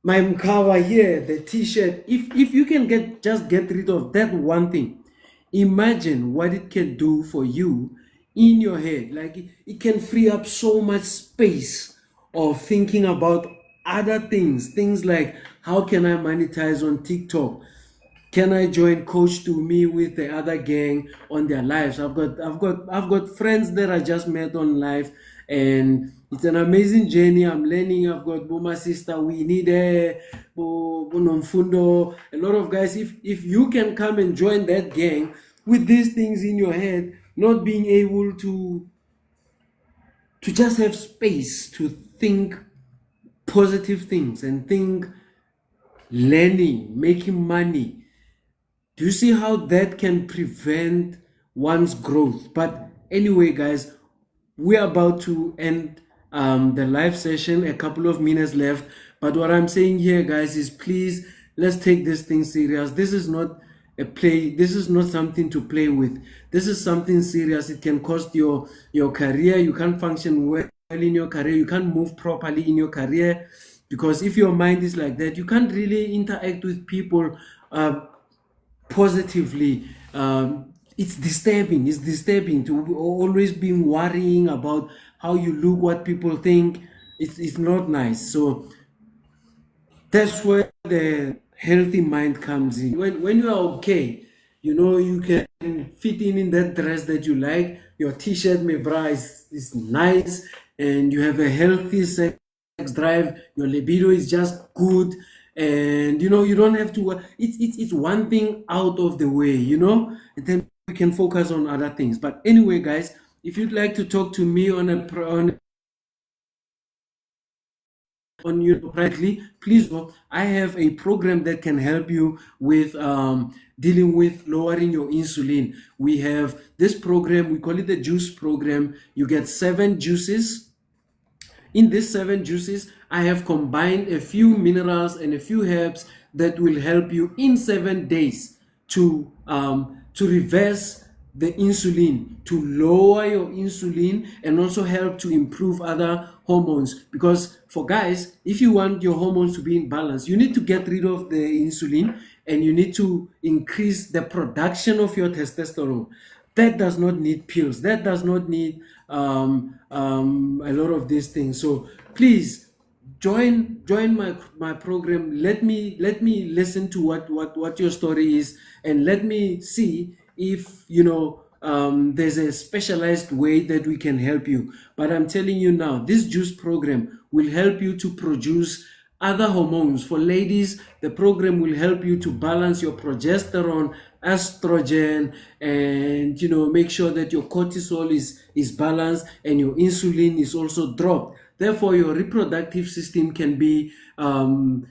my mkava here, the t-shirt. If you can get rid of that one thing, imagine what it can do for you in your head. Like it can free up so much space of thinking about other things like how can I monetize on TikTok, can I join Coach to me with the other gang on their lives? I've got friends that I just met on live, and it's an amazing journey. I'm learning. I've got Boma sister, we need a Nomfundo, a lot of guys. If you can come and join that gang with these things in your head, not being able to just have space to think positive things and think learning, making money. Do you see how that can prevent one's growth? But anyway, guys, we're about to end the live session, a couple of minutes left. But what I'm saying here, guys, is please, let's take this thing serious. This is not a play. This is not something to play with. This is something serious. It can cost your career. You can't function well in your career. You can't move properly in your career, because if your mind is like that, you can't really interact with people positively. It's disturbing. It's disturbing to always be worrying about how you look, what people think. It's not nice. So that's where the healthy mind comes in. When you are okay, you can fit in that dress that you like. Your t-shirt, my bra, is nice, and you have a healthy sex drive. Your libido is just good, and you don't have to. It's one thing out of the way, and then we can focus on other things. But anyway, guys, if you'd like to talk to me on you privately, please go. I have a program that can help you with dealing with lowering your insulin. We have this program, we call it the juice program. You get 7 juices. In these 7 juices, I have combined a few minerals and a few herbs that will help you in 7 days to reverse the insulin, to lower your insulin, and also help to improve other hormones. Because for guys, if you want your hormones to be in balance, you need to get rid of the insulin, and you need to increase the production of your testosterone. That does not need pills. That does not need a lot of these things. So please join my program. Let me listen to what your story is, and let me see if there's a specialized way that we can help you. But I'm telling you now, this juice program will help you to produce other hormones. For ladies, the program will help you to balance your progesterone, estrogen, and make sure that your cortisol is balanced and your insulin is also dropped. Therefore, your reproductive system can be in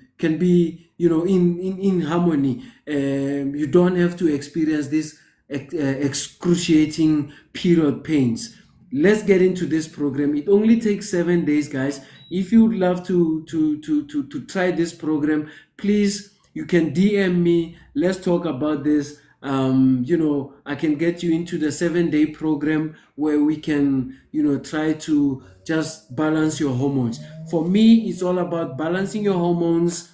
harmony. You don't have to experience this excruciating period pains. Let's get into this program. It only takes 7 days, guys. If you would love to try this program, please, you can DM me. Let's talk about this. I can get you into the 7-day program where we can try to just balance your hormones. For me, it's all about balancing your hormones,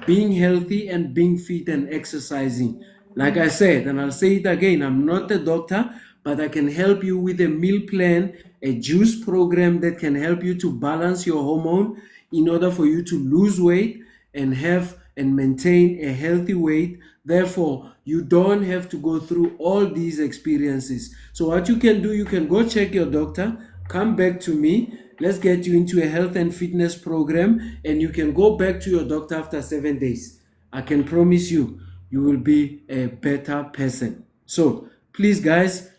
being healthy, and being fit and exercising. Like I said, and I'll say it again, I'm not a doctor, but I can help you with a meal plan, a juice program that can help you to balance your hormone in order for you to lose weight and have and maintain a healthy weight. Therefore, you don't have to go through all these experiences. So what you can do, you can go check your doctor, come back to me, let's get you into a health and fitness program, and you can go back to your doctor after 7 days. I can promise you, you will be a better person. So please, guys,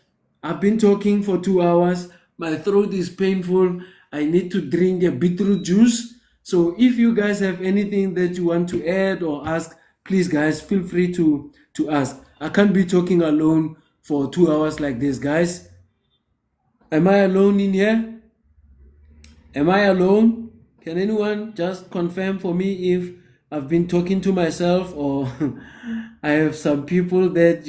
I've been talking for 2 hours. My throat is painful. I need to drink a beetroot juice. So if you guys have anything that you want to add or ask, please, guys, feel free to ask. I can't be talking alone for 2 hours like this, guys. Am I alone in here? Am I alone? Can anyone just confirm for me if I've been talking to myself, or I have some people that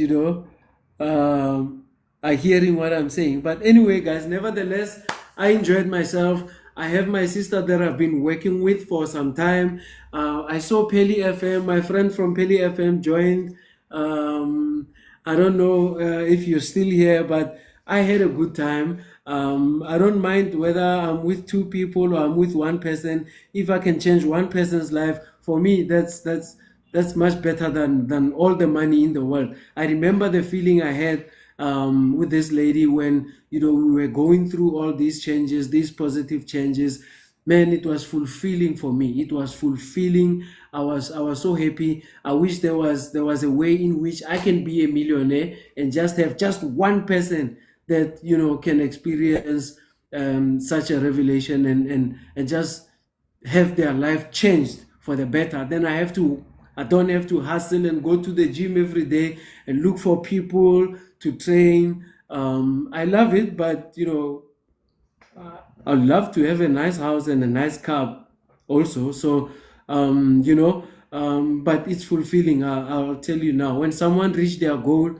are hearing what I'm saying? But anyway, guys, nevertheless, I enjoyed myself. I have my sister that I've been working with for some time. I saw Peli FM. My friend from Peli FM joined. I don't know if you're still here, but I had a good time. I don't mind whether I'm with two people or I'm with one person. If I can change one person's life, for me, that's much better than all the money in the world. I remember the feeling I had with this lady when we were going through all these changes, these positive changes. Man, it was fulfilling for me. It was fulfilling. I was so happy. I wish there was a way in which I can be a millionaire and just have just one person that can experience such a revelation and just have their life changed for the better. Then I don't have to hustle and go to the gym every day and look for people to train. I love it, but I'd love to have a nice house and a nice car also. So, but it's fulfilling. I'll tell you now, when someone reach their goal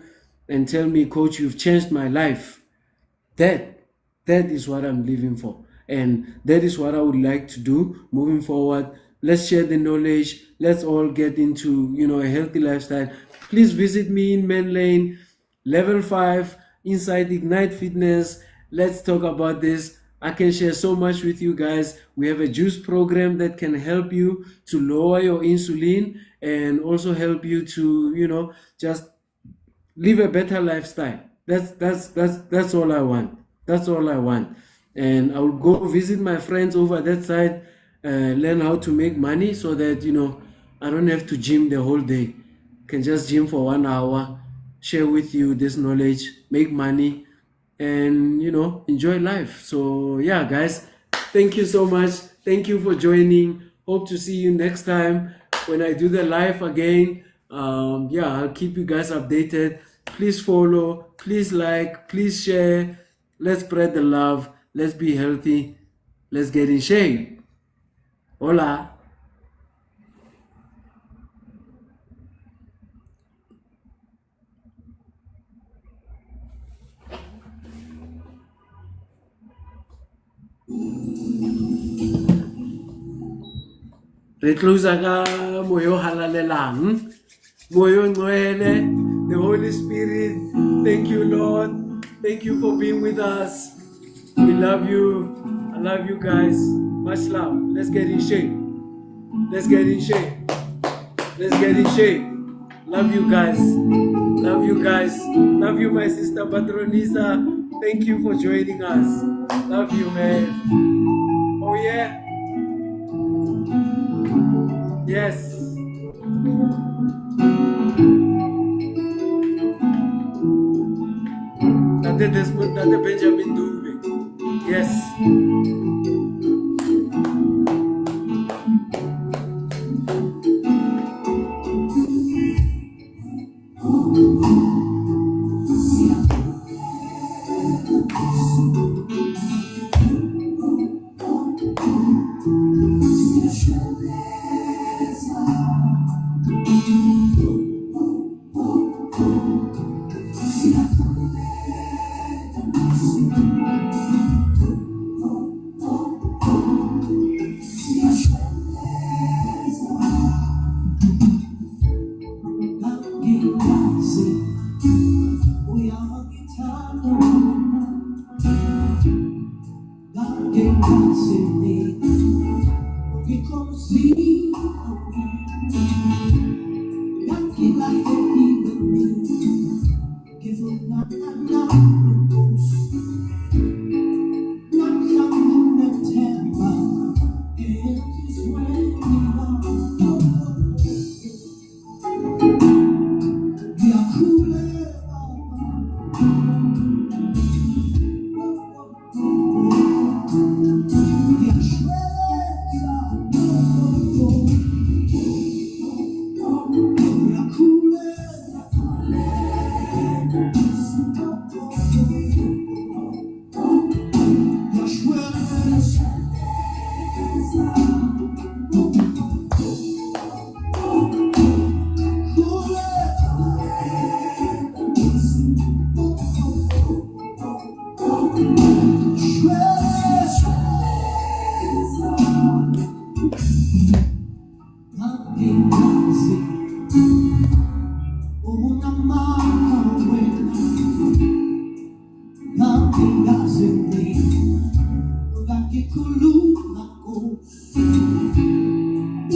and tell me, Coach, you've changed my life, that is what I'm living for. And that is what I would like to do moving forward. Let's share the knowledge. Let's all get into, a healthy lifestyle. Please visit me in Man Lane, level 5, inside Ignite Fitness. Let's talk about this. I can share so much with you guys. We have a juice program that can help you to lower your insulin and also help you to, just live a better lifestyle. That's all I want. That's all I want. And I will go visit my friends over that side, learn how to make money so that I don't have to gym the whole day. Can just gym for 1 hour, share with you this knowledge, make money, and enjoy life. So yeah, guys, thank you so much. Thank you for joining. Hope to see you next time when I do the live again. I'll keep you guys updated. Please follow, please like, please share. Let's spread the love. Let's be healthy. Let's get in shape. Hola. Re tlosa ka moyo halalelang, moyo ngcwele, the Holy Spirit. Thank you, Lord. Thank you for being with us. We love you. I love you guys. Much love. Let's get in shape. Let's get in shape. Let's get in shape. Love you guys. Love you guys. Love you, my sister Patronisa. Thank you for joining us. Love you, man. Oh yeah. Yes. Tate Benjamin Dube. Yes.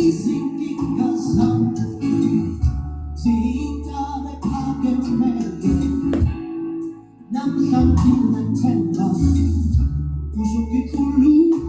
izinkinga zami zidale phakemele namhlanje nathemba uzokukhuluma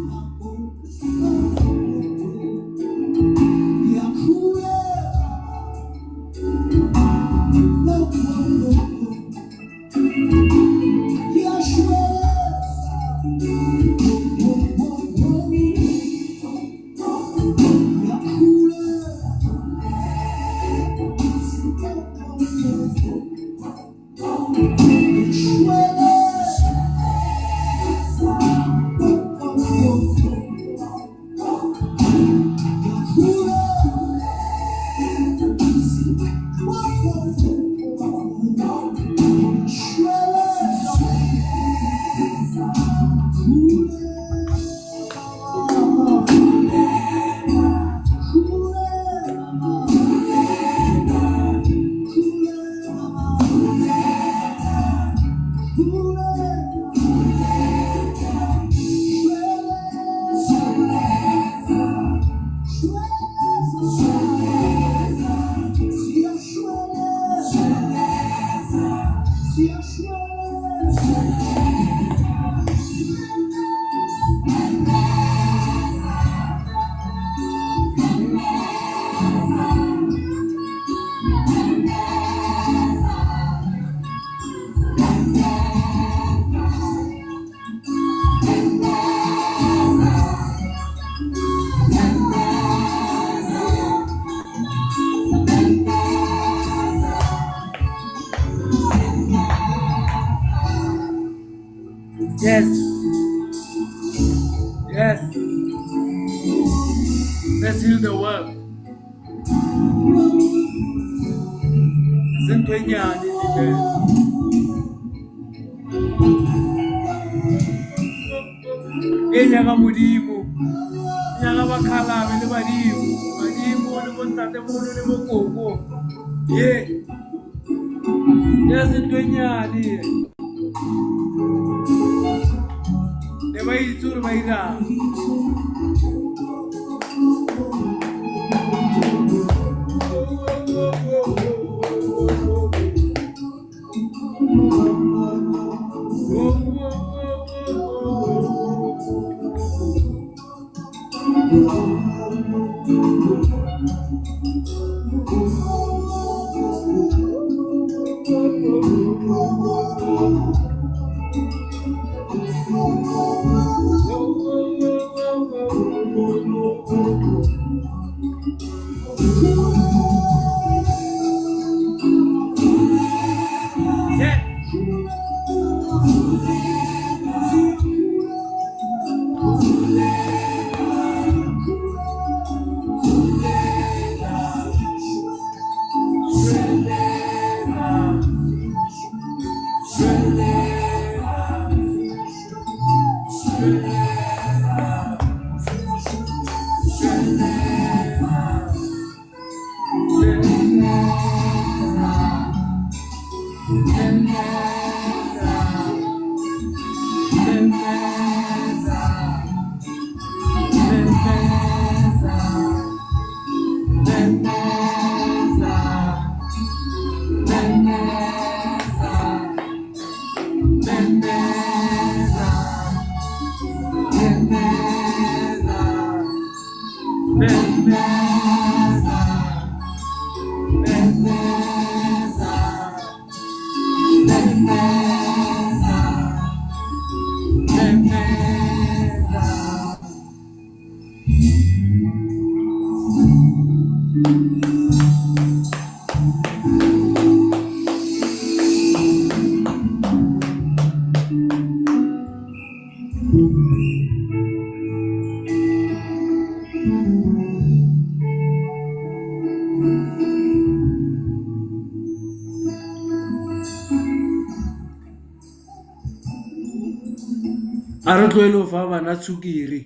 Yes. Yes. Let's heal the world. Zintwenyani nje. Enyaka modimo. Nyaka bakhalabe le badimo. Badimo le bontate moholo le bokoko. Yeah. Yes, zintwenyani. Vai sur vai ra. A re tlohele fa bana tsukiri.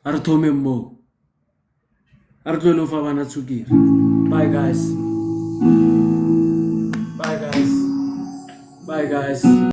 A re thome mo. A re tlohele fa bana tsukiri. Bye guys. Bye guys. Bye guys.